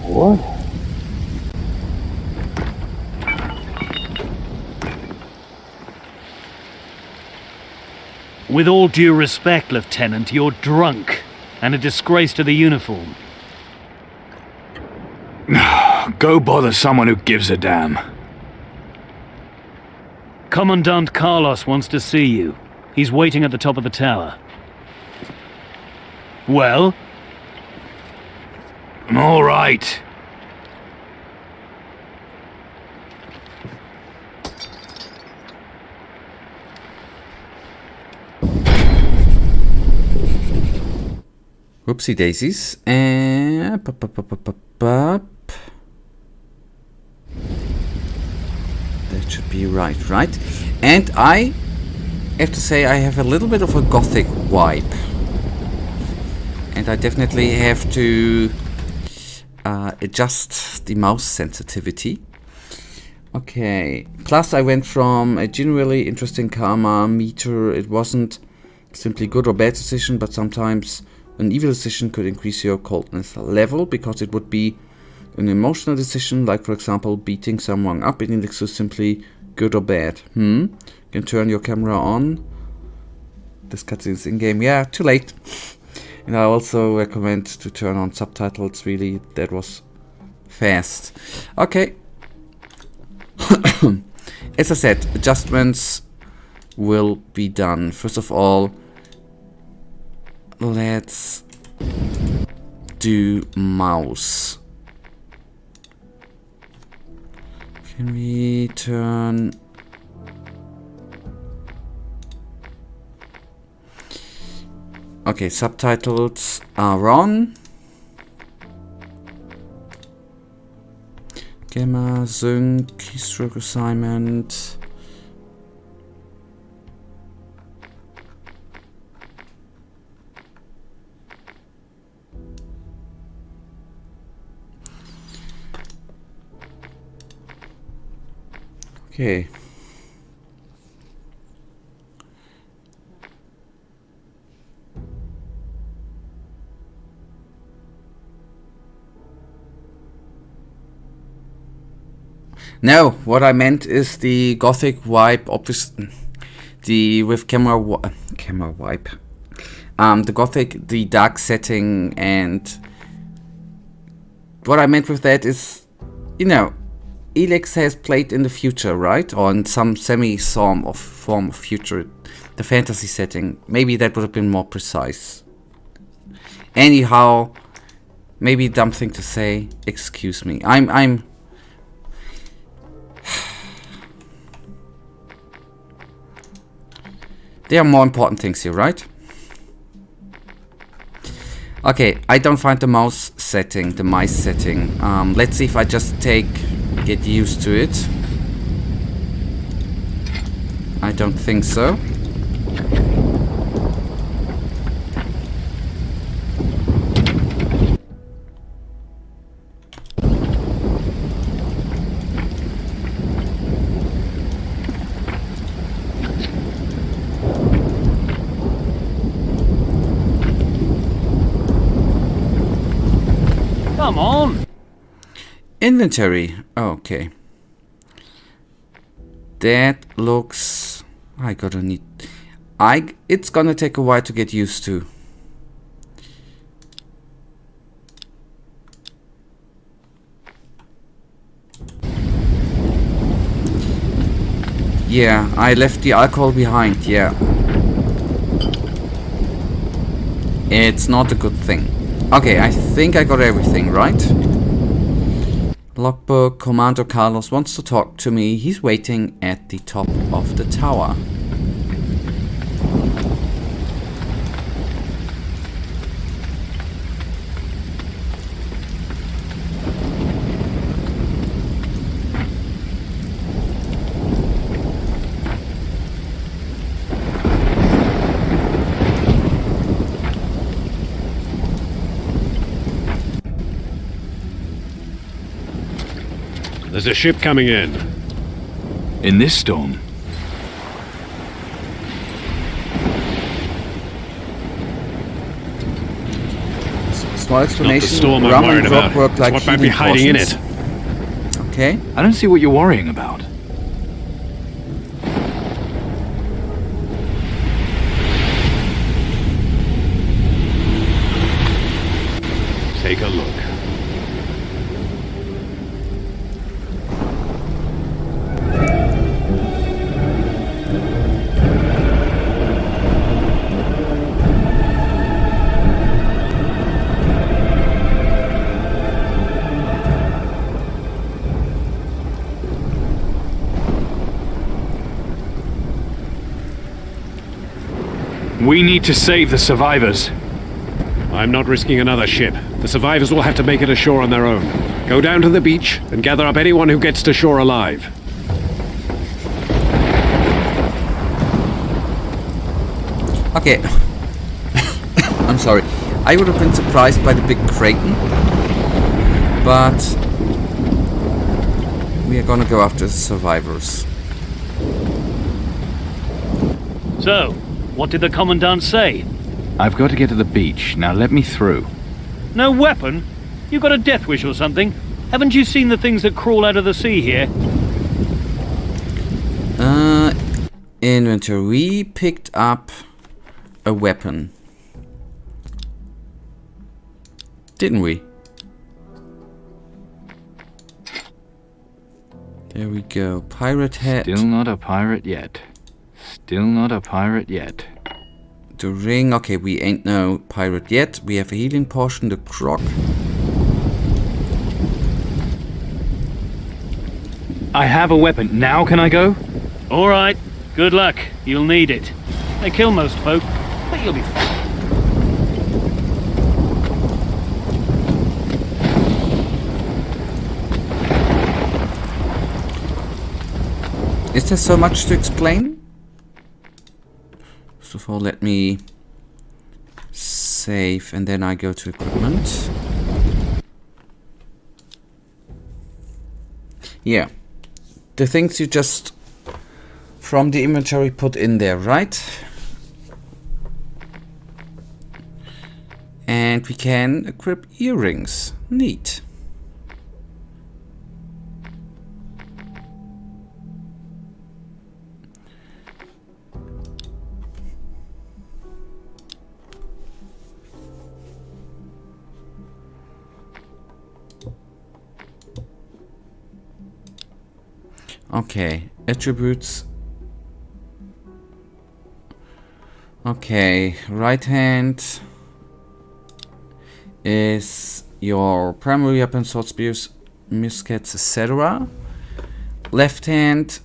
What? With all due respect, Lieutenant, you're drunk and a disgrace to the uniform. Go bother someone who gives a damn. Commandant Carlos wants to see you. He's waiting at the top of the tower. Well? All right. Whoopsie daisies. And that should be right. And I have to say I have a little bit of a gothic vibe. And I definitely have to adjust the mouse sensitivity. Okay. Plus I went from a generally interesting karma meter. It wasn't simply good or bad decision, but sometimes an evil decision could increase your coldness level because it would be an emotional decision, like for example beating someone up. In Elex is simply good or bad. You can turn your camera on. This cutscene is in game. Yeah, too late. And I also recommend to turn on subtitles. Really, that was fast. Okay. As I said, adjustments will be done. First of all, let's do mouse. Can we turn... Okay, subtitles are on. Gamma, sync, keystroke assignment. Okay. No, what I meant is the gothic vibe, obviously, the with camera vibe, the gothic, the dark setting, and what I meant with that is, you know, Elex has played in the future, right, or in some form of future, the fantasy setting. Maybe that would have been more precise. Anyhow, maybe a dumb thing to say. Excuse me. I'm. There are more important things here, right? Okay, I don't find the mouse setting, the mice setting. Let's see if I just get used to it. I don't think so. Come on! Inventory. Okay. That looks... It's gonna take a while to get used to. Yeah, I left the alcohol behind, yeah. It's not a good thing. Okay, I think I got everything, right? Logbook, Commander Carlos wants to talk to me. He's waiting at the top of the tower. There's a ship coming in. In this storm? Small explanation. Not the storm I'm Rum worried and about. grog work like It's what might be healing hiding in potions. it. Okay. I don't see what you're worrying about. Take a look. We need to save the survivors. I'm not risking another ship. The survivors will have to make it ashore on their own. Go down to the beach and gather up anyone who gets to shore alive. Okay. I'm sorry. I would have been surprised by the big Kraken. But we are gonna go after the survivors. So, what did the Commandant say? I've got to get to the beach. Now let me through. No weapon? You got a death wish or something? Haven't you seen the things that crawl out of the sea here? Inventory. We picked up a weapon. Didn't we? There we go. Pirate hat. Still not a pirate yet. Still not a pirate yet. The ring. Okay, we ain't no pirate yet. We have a healing potion, the croc. I have a weapon. Now can I go? All right. Good luck. You'll need it. They kill most folk, but you'll be fine. Is there so much to explain? First of all, let me save and then I go to equipment. Yeah. The things you just from the inventory put in there, right? And we can equip earrings. Neat. Okay, attributes. Okay, right hand is your primary weapon, sword, spears, muskets, etc. Left hand,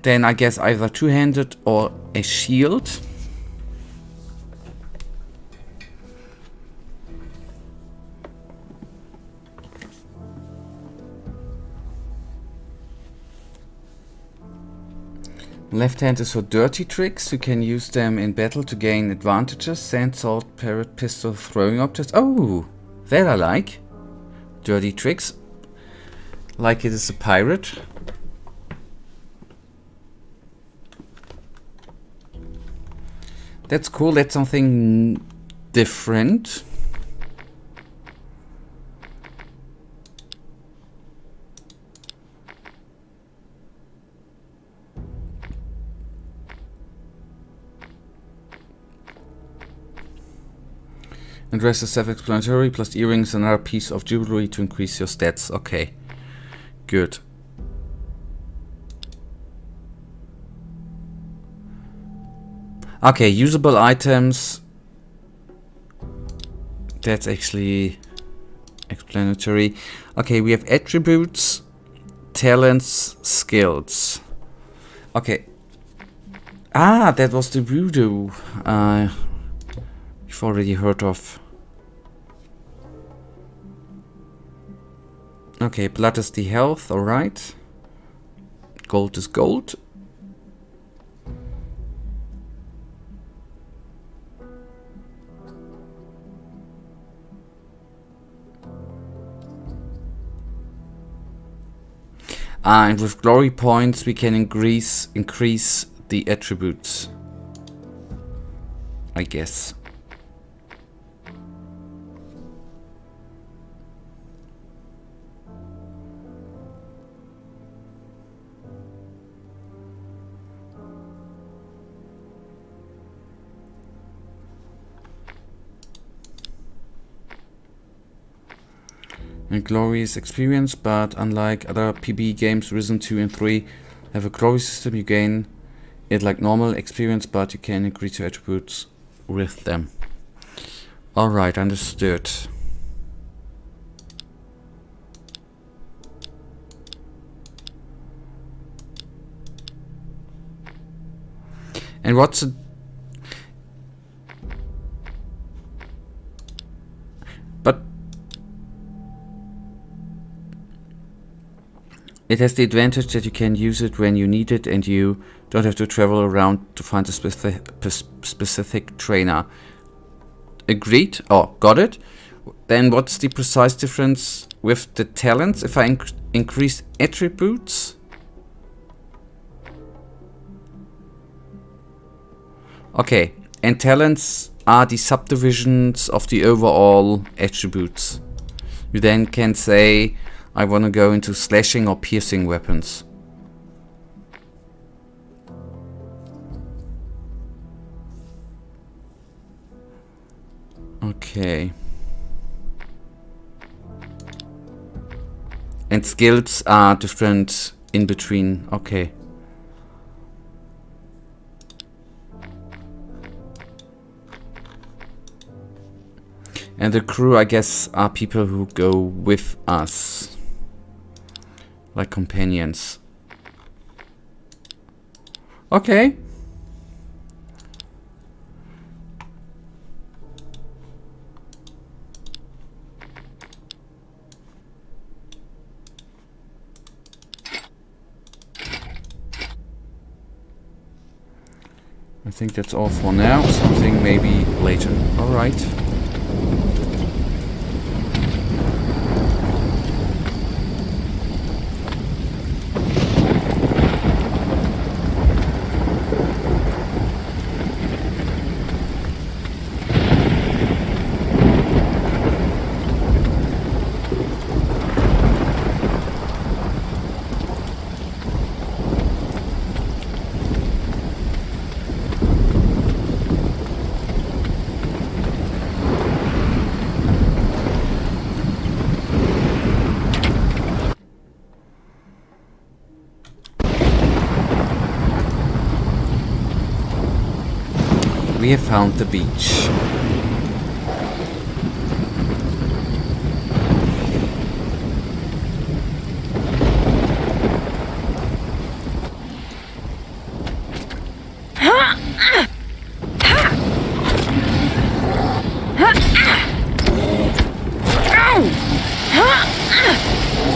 then I guess either two-handed or a shield. Left hand is for dirty tricks. You can use them in battle to gain advantages. Sand, sword, parrot, pistol, throwing objects. Oh, that I like. Dirty tricks. Like it is a pirate. That's cool. That's something different. And dress is self-explanatory, plus earrings and another piece of jewelry to increase your stats. Okay, good. Okay, usable items. That's actually explanatory. Okay, we have attributes, talents, skills. Okay. Ah, that was the voodoo you've already heard of. Okay, blood is the health, alright. Gold is gold. And with glory points we can increase the attributes, I guess. And glory is experience, but unlike other PB games, Risen 2 and 3 have a glory system. You gain it like normal experience, but you can increase your attributes with them. Alright, understood. And what's a... But... It has the advantage that you can use it when you need it and you don't have to travel around to find a specific trainer. Agreed? Oh, got it. Then what's the precise difference with the talents if I increase attributes? Okay, and talents are the subdivisions of the overall attributes. You then can say, I want to go into slashing or piercing weapons. Okay. And skills are different in between. Okay. And the crew, I guess, are people who go with us. Like companions. Okay. I think that's all for now. Something maybe later. Alright. We have found the beach.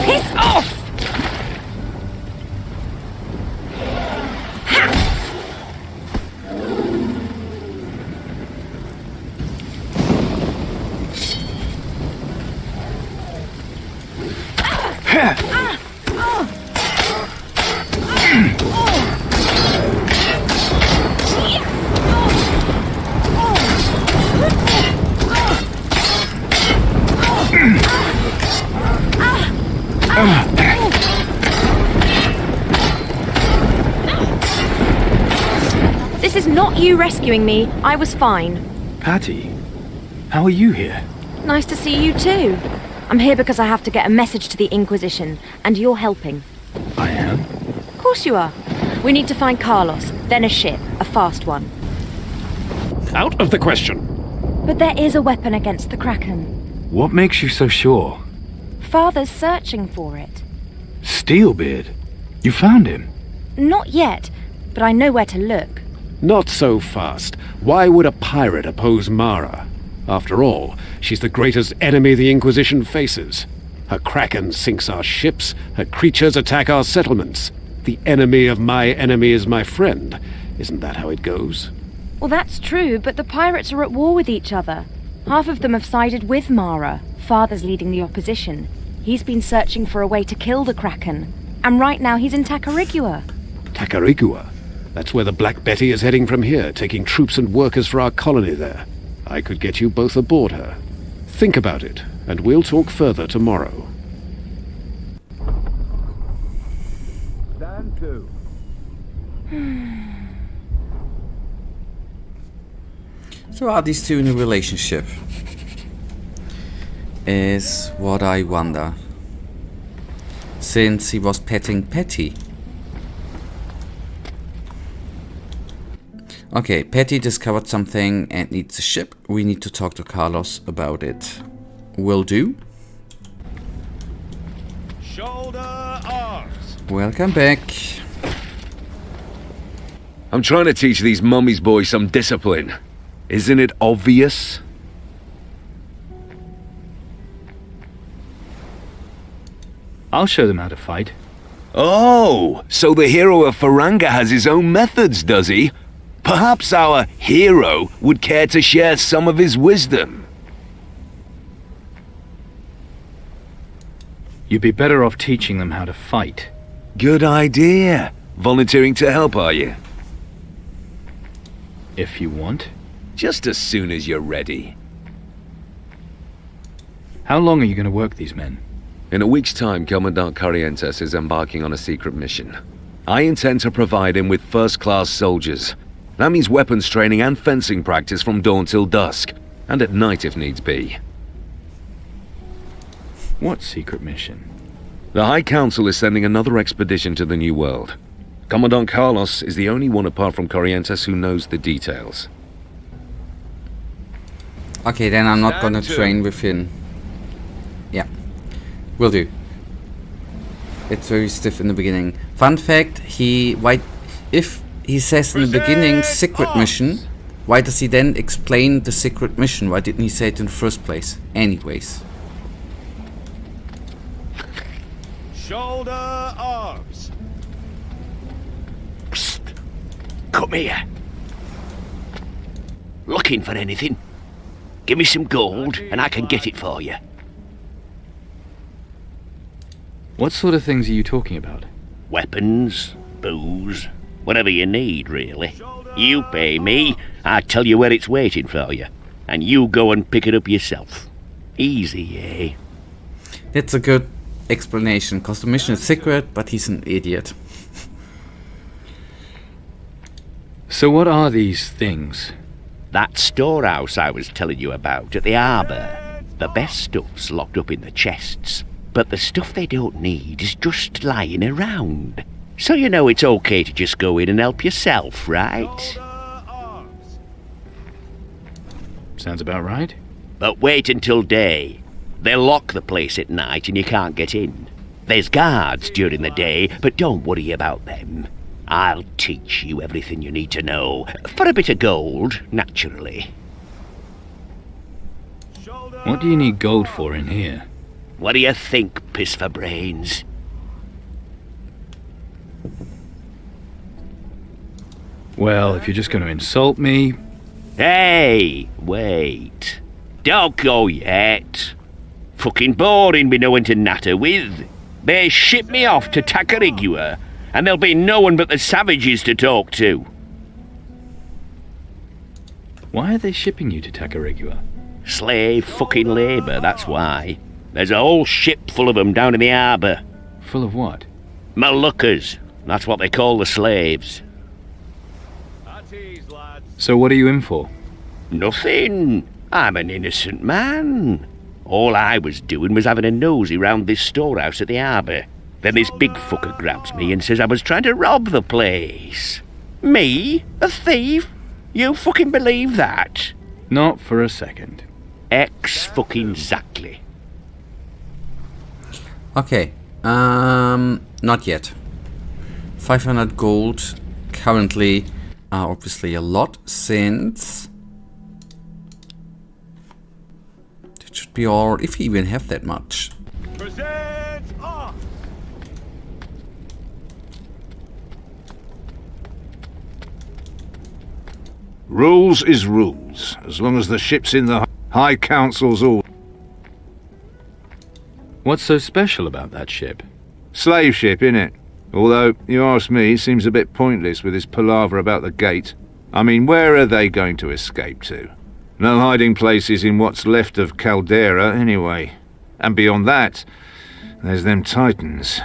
Piss off! This is not you rescuing me. I was fine. Patty, how are you here? Nice to see you too. I'm here because I have to get a message to the Inquisition, and you're helping. I am? Of course you are. We need to find Carlos, then a ship, a fast one. Out of the question. But there is a weapon against the Kraken. What makes you so sure? Father's searching for it. Steelbeard? You found him? Not yet, but I know where to look. Not so fast. Why would a pirate oppose Mara? After all, she's the greatest enemy the Inquisition faces. Her Kraken sinks our ships, her creatures attack our settlements. The enemy of my enemy is my friend. Isn't that how it goes? Well, that's true, but the pirates are at war with each other. Half of them have sided with Mara. Father's leading the opposition. He's been searching for a way to kill the Kraken. And right now he's in Tacarigua. Tacarigua? That's where the Black Betty is heading from here, taking troops and workers for our colony there. I could get you both aboard her. Think about it, and we'll talk further tomorrow. Stand to. So are these two in a relationship? Is what I wonder. Since he was petting Petty. Okay, Petty discovered something and needs a ship. We need to talk to Carlos about it. Will do. Shoulder arms. Welcome back. I'm trying to teach these mummy's boys some discipline. Isn't it obvious? I'll show them how to fight. Oh, so the hero of Faranga has his own methods, does he? Perhaps our hero would care to share some of his wisdom. You'd be better off teaching them how to fight. Good idea. Volunteering to help, are you? If you want. Just as soon as you're ready. How long are you going to work these men? In a week's time, Commandant Corrientes is embarking on a secret mission. I intend to provide him with first-class soldiers. That means weapons training and fencing practice from dawn till dusk, and at night if needs be. What secret mission? The High Council is sending another expedition to the New World. Commandant Carlos is the only one apart from Corrientes who knows the details. Okay, then I'm not gonna train with him. Yeah, will do. It's very stiff in the beginning. Fun fact, if he says in the beginning secret mission, why does he then explain the secret mission? Why didn't he say it in the first place? Anyways. Shoulder arms. Psst. Come here. Looking for anything? Give me some gold and I can get it for you. What sort of things are you talking about? Weapons, booze, whatever you need, really. You pay me, I tell you where it's waiting for you, and you go and pick it up yourself. Easy, eh? That's a good explanation, because the mission is secret, but he's an idiot. So what are these things? That storehouse I was telling you about at the harbour. The best stuff's locked up in the chests, but the stuff they don't need is just lying around. So you know it's okay to just go in and help yourself, right? Sounds about right. But wait until day. They'll lock the place at night and you can't get in. There's guards during the day, but don't worry about them. I'll teach you everything you need to know. For a bit of gold, naturally. What do you need gold for in here? What do you think, piss for brains? Well, if you're just going to insult me... Hey, wait. Don't go yet. Fucking boring me knowing to natter with. They ship me off to Tacarigua, and there'll be no one but the savages to talk to. Why are they shipping you to Tacarigua? Slave fucking labour, that's why. There's a whole ship full of them down in the harbour. Full of what? Moluccas. That's what they call the slaves. So what are you in for? Nothing. I'm an innocent man. All I was doing was having a nosy round this storehouse at the harbour. Then this big fucker grabs me and says I was trying to rob the place. Me? A thief? You fucking believe that? Not for a second. Fucking-zactly. Okay. Not yet. 500 gold currently are obviously a lot, since it should be all, if we even have that much. Present off! Rules is rules, as long as the ship's in the High Council's order. What's so special about that ship? Slave ship, innit? Although, you ask me, it seems a bit pointless with this palaver about the gate. I mean, where are they going to escape to? No hiding places in what's left of Caldera, anyway. And beyond that, there's them Titans.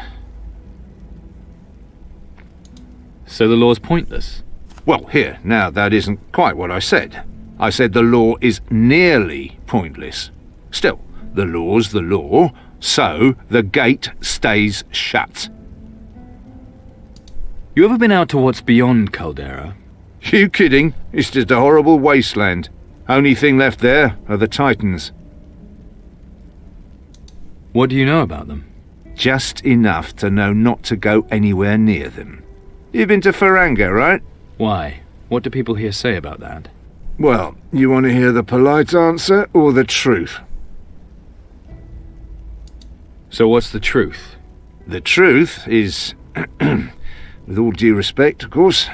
So the law's pointless? Well, here, now, that isn't quite what I said. I said the law is nearly pointless. Still, the law's the law, so the gate stays shut. You ever been out to what's beyond Caldera? You kidding? It's just a horrible wasteland. Only thing left there are the Titans. What do you know about them? Just enough to know not to go anywhere near them. You've been to Faranga, right? Why? What do people here say about that? Well, you want to hear the polite answer or the truth? So what's the truth? The truth is, with all due respect, of course.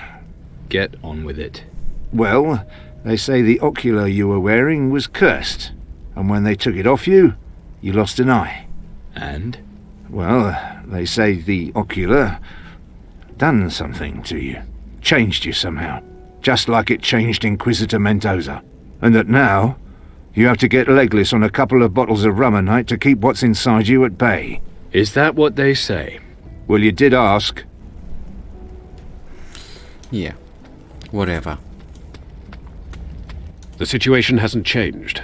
Get on with it. Well, they say the ocular you were wearing was cursed, and when they took it off you, you lost an eye. And? Well, they say the ocular done something to you. Changed you somehow. Just like it changed Inquisitor Mendoza. And that now, you have to get legless on a couple of bottles of rum a night to keep what's inside you at bay. Is that what they say? Well, you did ask. Yeah. Whatever. The situation hasn't changed.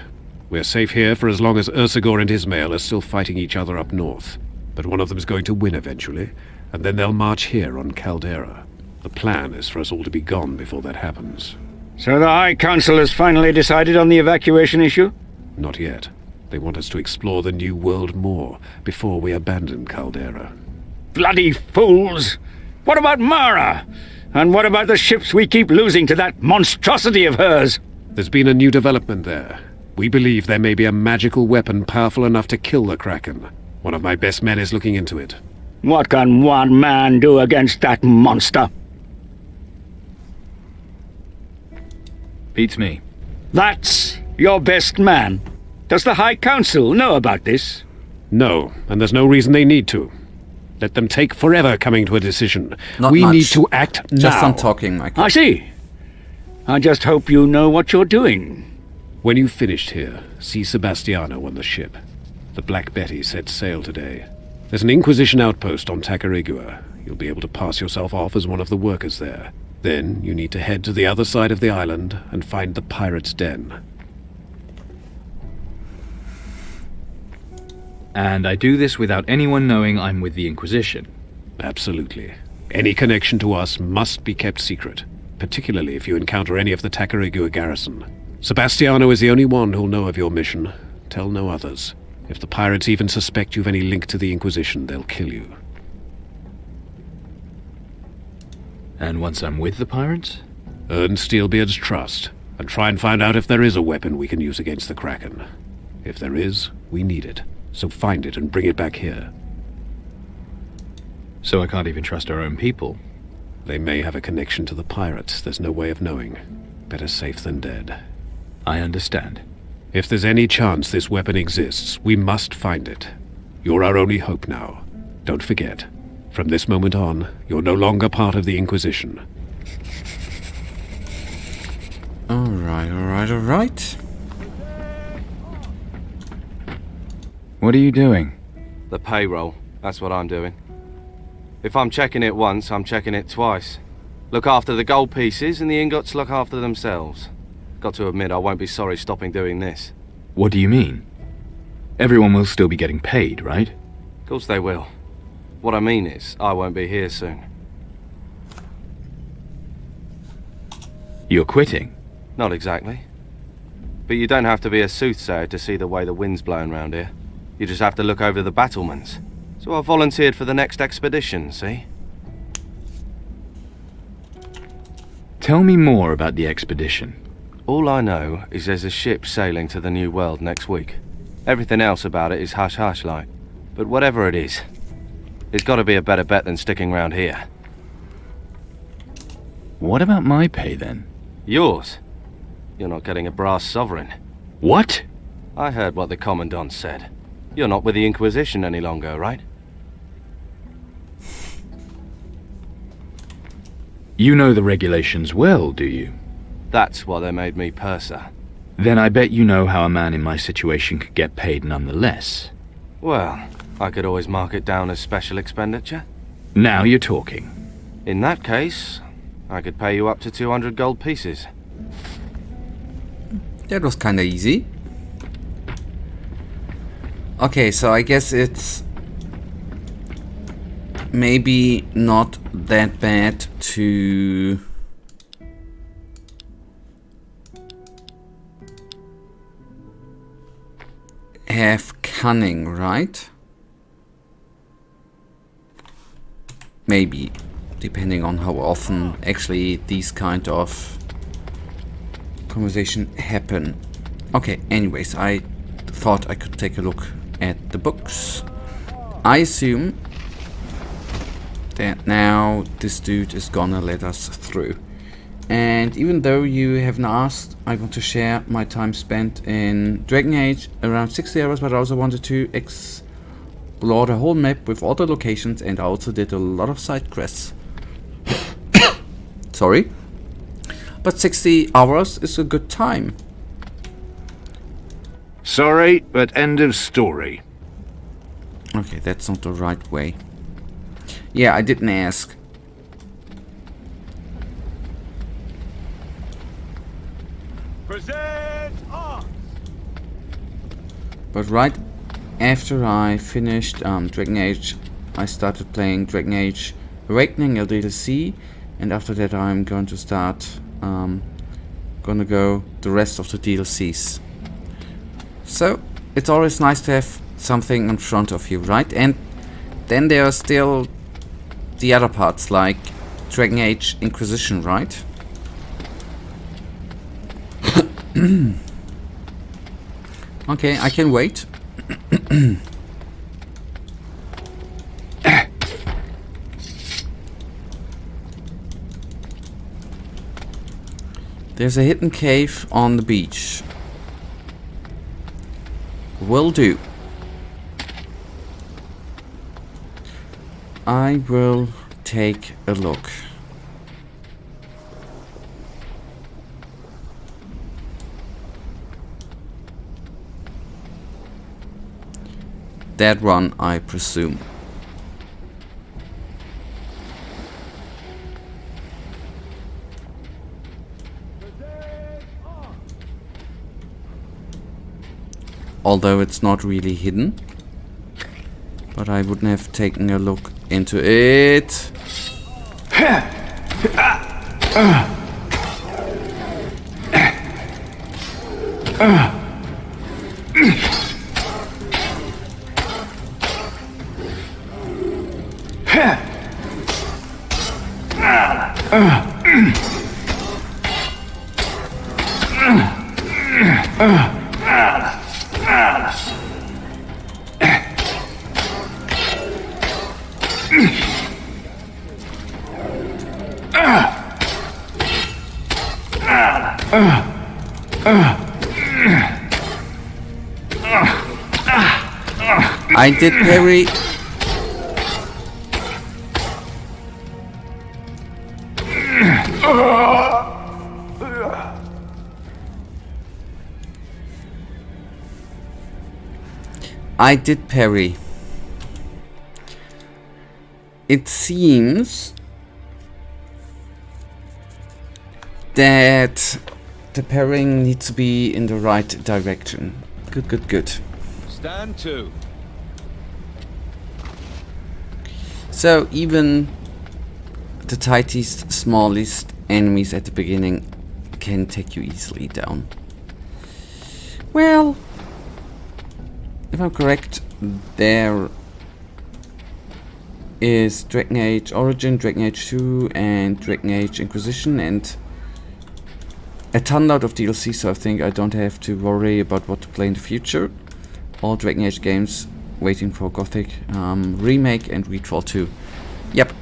We're safe here for as long as Ursagor and Ismail are still fighting each other up north. But one of them's going to win eventually, and then they'll march here on Caldera. The plan is for us all to be gone before that happens. So the High Council has finally decided on the evacuation issue? Not yet. They want us to explore the New World more before we abandon Caldera. Bloody fools! What about Mara? And what about the ships we keep losing to that monstrosity of hers? There's been a new development there. We believe there may be a magical weapon powerful enough to kill the Kraken. One of my best men is looking into it. What can one man do against that monster? Beats me. That's your best man. Does the High Council know about this? No, and there's no reason they need to. Let them take forever coming to a decision. Not we much. need to act now. Just some talking, Michael. I see. I just hope you know what you're doing. When you've finished here, see Sebastiano on the ship. The Black Betty set sail today. There's an Inquisition outpost on Tacarigua. You'll be able to pass yourself off as one of the workers there. Then you need to head to the other side of the island and find the pirate's den. And I do this without anyone knowing I'm with the Inquisition? Absolutely. Any connection to us must be kept secret, particularly if you encounter any of the Tacarigua garrison. Sebastiano is the only one who'll know of your mission. Tell no others. If the pirates even suspect you've any link to the Inquisition, they'll kill you. And once I'm with the pirates? Earn Steelbeard's trust, and try and find out if there is a weapon we can use against the Kraken. If there is, we need it. So find it and bring it back here. So I can't even trust our own people? They may have a connection to the pirates. There's no way of knowing. Better safe than dead. I understand. If there's any chance this weapon exists, we must find it. You're our only hope now. Don't forget. From this moment on, you're no longer part of the Inquisition. Alright. What are you doing? The payroll. That's what I'm doing. If I'm checking it once, I'm checking it twice. Look after the gold pieces and the ingots look after themselves. Got to admit, I won't be sorry stopping doing this. What do you mean? Everyone will still be getting paid, right? Of course they will. What I mean is, I won't be here soon. You're quitting? Not exactly. But you don't have to be a soothsayer to see the way the wind's blowing round here. You just have to look over the battlements. So I volunteered for the next expedition, see? Tell me more about the expedition. All I know is there's a ship sailing to the New World next week. Everything else about it is hush-hush like. But whatever it is, it's got to be a better bet than sticking round here. What about my pay then? Yours? You're not getting a brass sovereign. What? I heard what the Commandant said. You're not with the Inquisition any longer, right? You know the regulations well, do you? That's why they made me purser. Then I bet you know how a man in my situation could get paid nonetheless. Well, I could always mark it down as special expenditure. Now you're talking. In that case, I could pay you up to 200 gold pieces. That was kinda easy. Okay, so I guess it's maybe not that bad to have cunning, right? Maybe, depending on how often actually these kind of conversation happen. Okay, anyways, I thought I could take a look at the books. I assume that now this dude is gonna let us through. And even though you haven't asked, I want to share my time spent in Dragon Age, around 60 hours, but I also wanted to explore the whole map with all the locations, and I also did a lot of side quests. Sorry. But 60 hours is a good time. Sorry, but end of story. Okay, that's not the right way. Yeah, I didn't ask. Present arms! But right after I finished Dragon Age, I started playing Dragon Age Awakening, a DLC, and after that I'm going to start gonna go the rest of the DLCs. So it's always nice to have something in front of you, right? And then there are still the other parts, like Dragon Age Inquisition, right? Okay, I can wait. There's a hidden cave on the beach. Will do. I will take a look. That one, I presume. Although it's not really hidden. But I wouldn't have taken a look into it. I did parry. I did parry. It seems that the parrying needs to be in the right direction. Good, good, good. Stand to. So even the tightest, smallest enemies at the beginning can take you easily down. Well, if I'm correct, there is Dragon Age Origin, Dragon Age 2 and Dragon Age Inquisition, and a ton load of DLC, so I think I don't have to worry about what to play in the future. All Dragon Age games waiting for Gothic Remake and Redfall 2. Yep.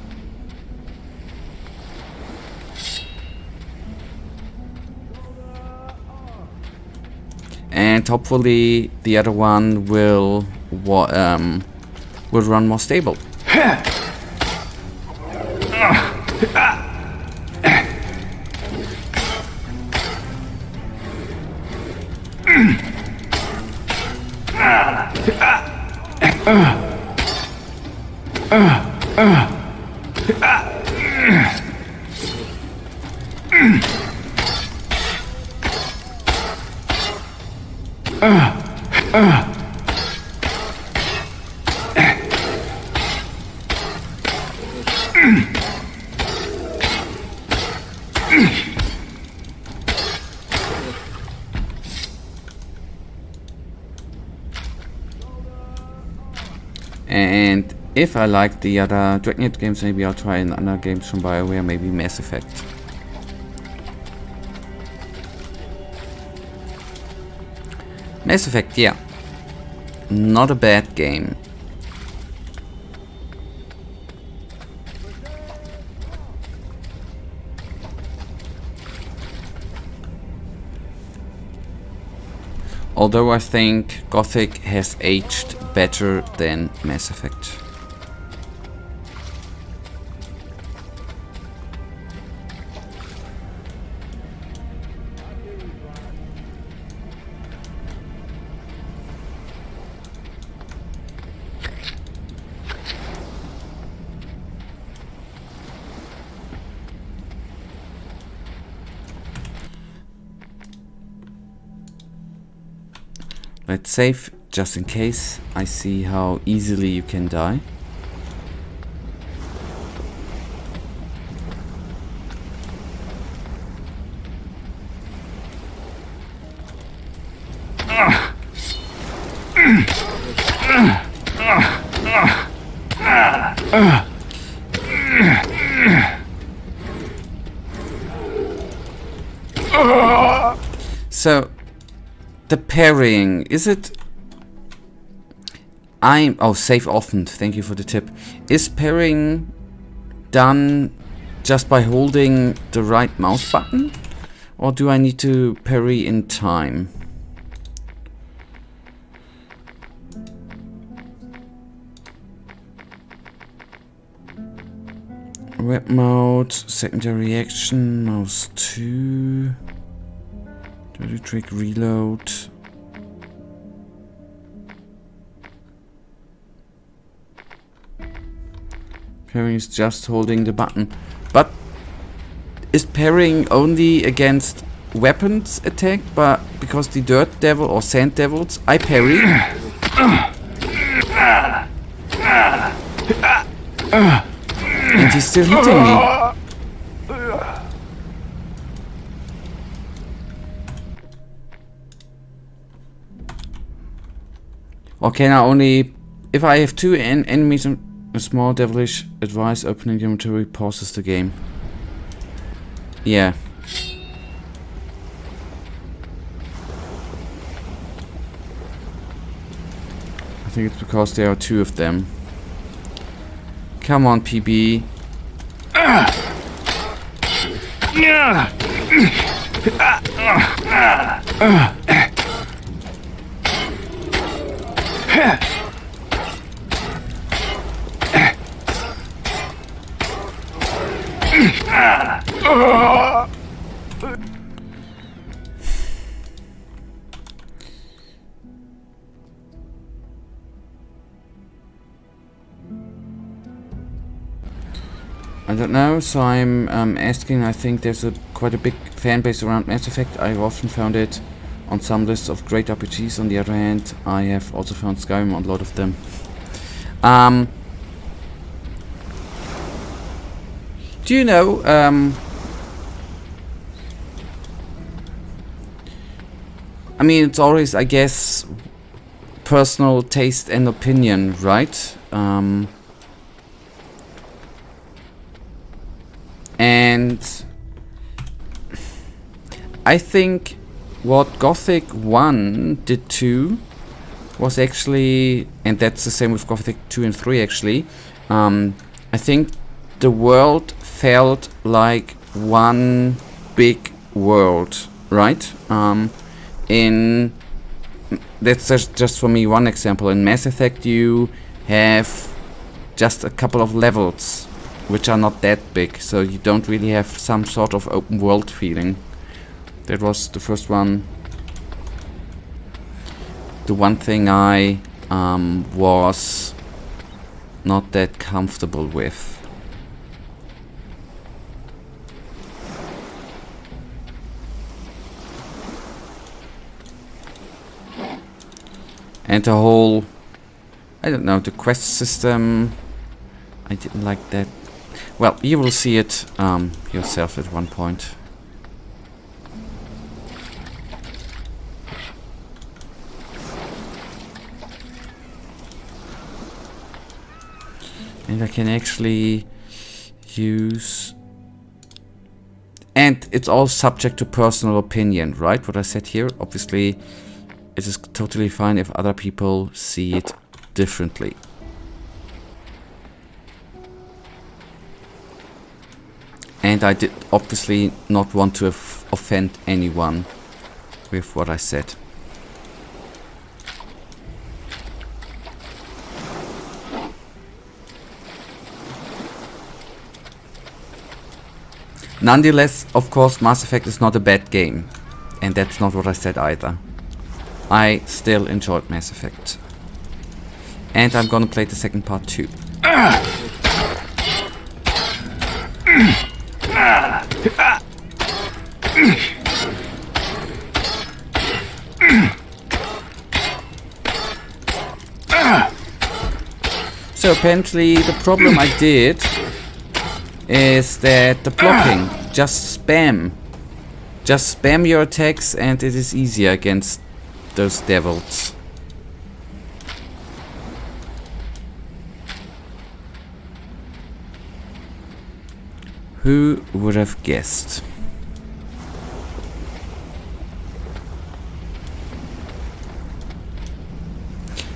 And hopefully the other one will run more stable. And if I like the other Dragon Age games, maybe I'll try another games from BioWare, maybe Mass Effect. Mass Effect, yeah. Not a bad game. Although I think Gothic has aged better than Mass Effect. Let's save, just in case I see how easily you can die. So the parrying, is it... oh, save often, thank you for the tip. Is parrying done just by holding the right mouse button? Or do I need to parry in time? Web mode, secondary action, mouse 2... Dirty trick, reload. Parrying is just holding the button. But is parrying only against weapons attack? But because the dirt devil or sand devils, I parry. And he's still hitting me. Okay, now only if I have two enemies and a small devilish advice, opening the inventory pauses the game. Yeah. I think it's because there are two of them. Come on, PB. I don't know, so I'm asking. I think there's quite a big fan base around Mass Effect. I've often found it on some lists of great RPGs. On the other hand, I have also found Skyrim on a lot of them. Do you know I mean, it's always, I guess, personal taste and opinion, right? And I think what Gothic 1 did too was actually, and that's the same with Gothic 2 and 3 actually, I think the world felt like one big world, right? That's just for me one example. In Mass Effect you have just a couple of levels which are not that big, so you don't really have some sort of open world feeling. That was the first one. The one thing I was not that comfortable with. And the whole, I don't know, the quest system, I didn't like that. Well, you will see it yourself at one point. And I can actually use... And it's all subject to personal opinion, right? What I said here, obviously, it is totally fine if other people see it differently. And I did obviously not want to offend anyone with what I said. Nonetheless, of course, Mass Effect is not a bad game. And that's not what I said either. I still enjoyed Mass Effect. And I'm gonna play the second part too. So apparently the problem I did is that the blocking, just spam your attacks and it is easier against those devils. Who would have guessed?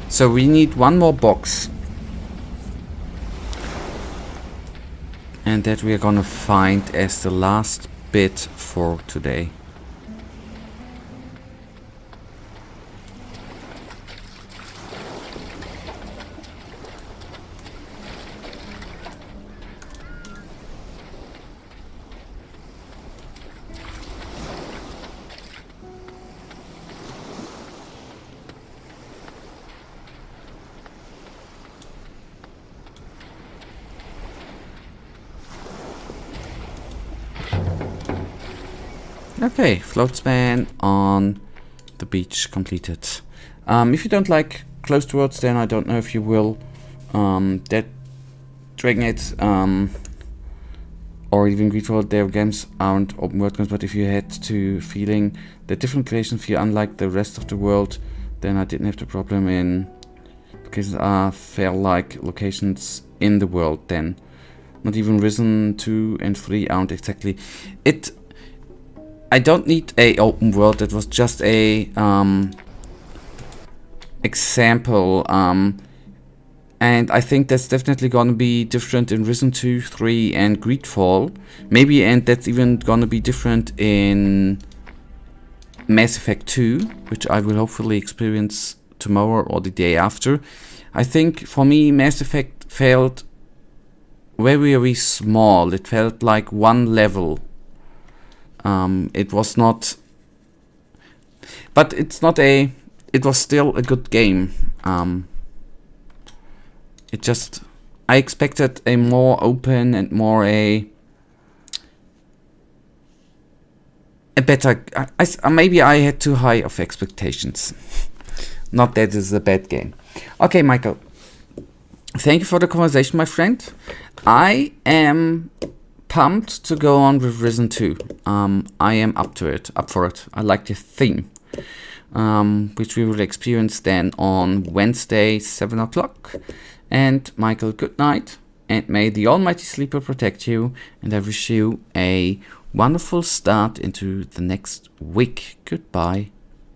So we need one more box. And that we are gonna find as the last bit for today. Okay, float span on the beach completed. If you don't like closed worlds, then I don't know if you will. That Dragon Age or even Greedfall, their games aren't open world games, but if you had to feeling the different creations feel unlike the rest of the world, then I didn't have the problem in locations are fair-like locations in the world then. Not even Risen 2 and 3 aren't exactly. I don't need a open world, it was just a example, and I think that's definitely gonna be different in Risen 2, 3 and Greedfall. Maybe, and that's even gonna be different in Mass Effect 2, which I will hopefully experience tomorrow or the day after. I think for me Mass Effect felt very, very small. It felt like one level. It was not, but it's not a, it was still a good game. It just, I expected a more open and more a better, maybe I had too high of expectations. Not that it's a bad game. Okay, Michael, thank you for the conversation, my friend. I am pumped to go on with Risen 2. I am up for it. I like the theme. which we will experience then on Wednesday, 7 o'clock. And Michael, good night, and may the Almighty Sleeper protect you, and I wish you a wonderful start into the next week. Goodbye.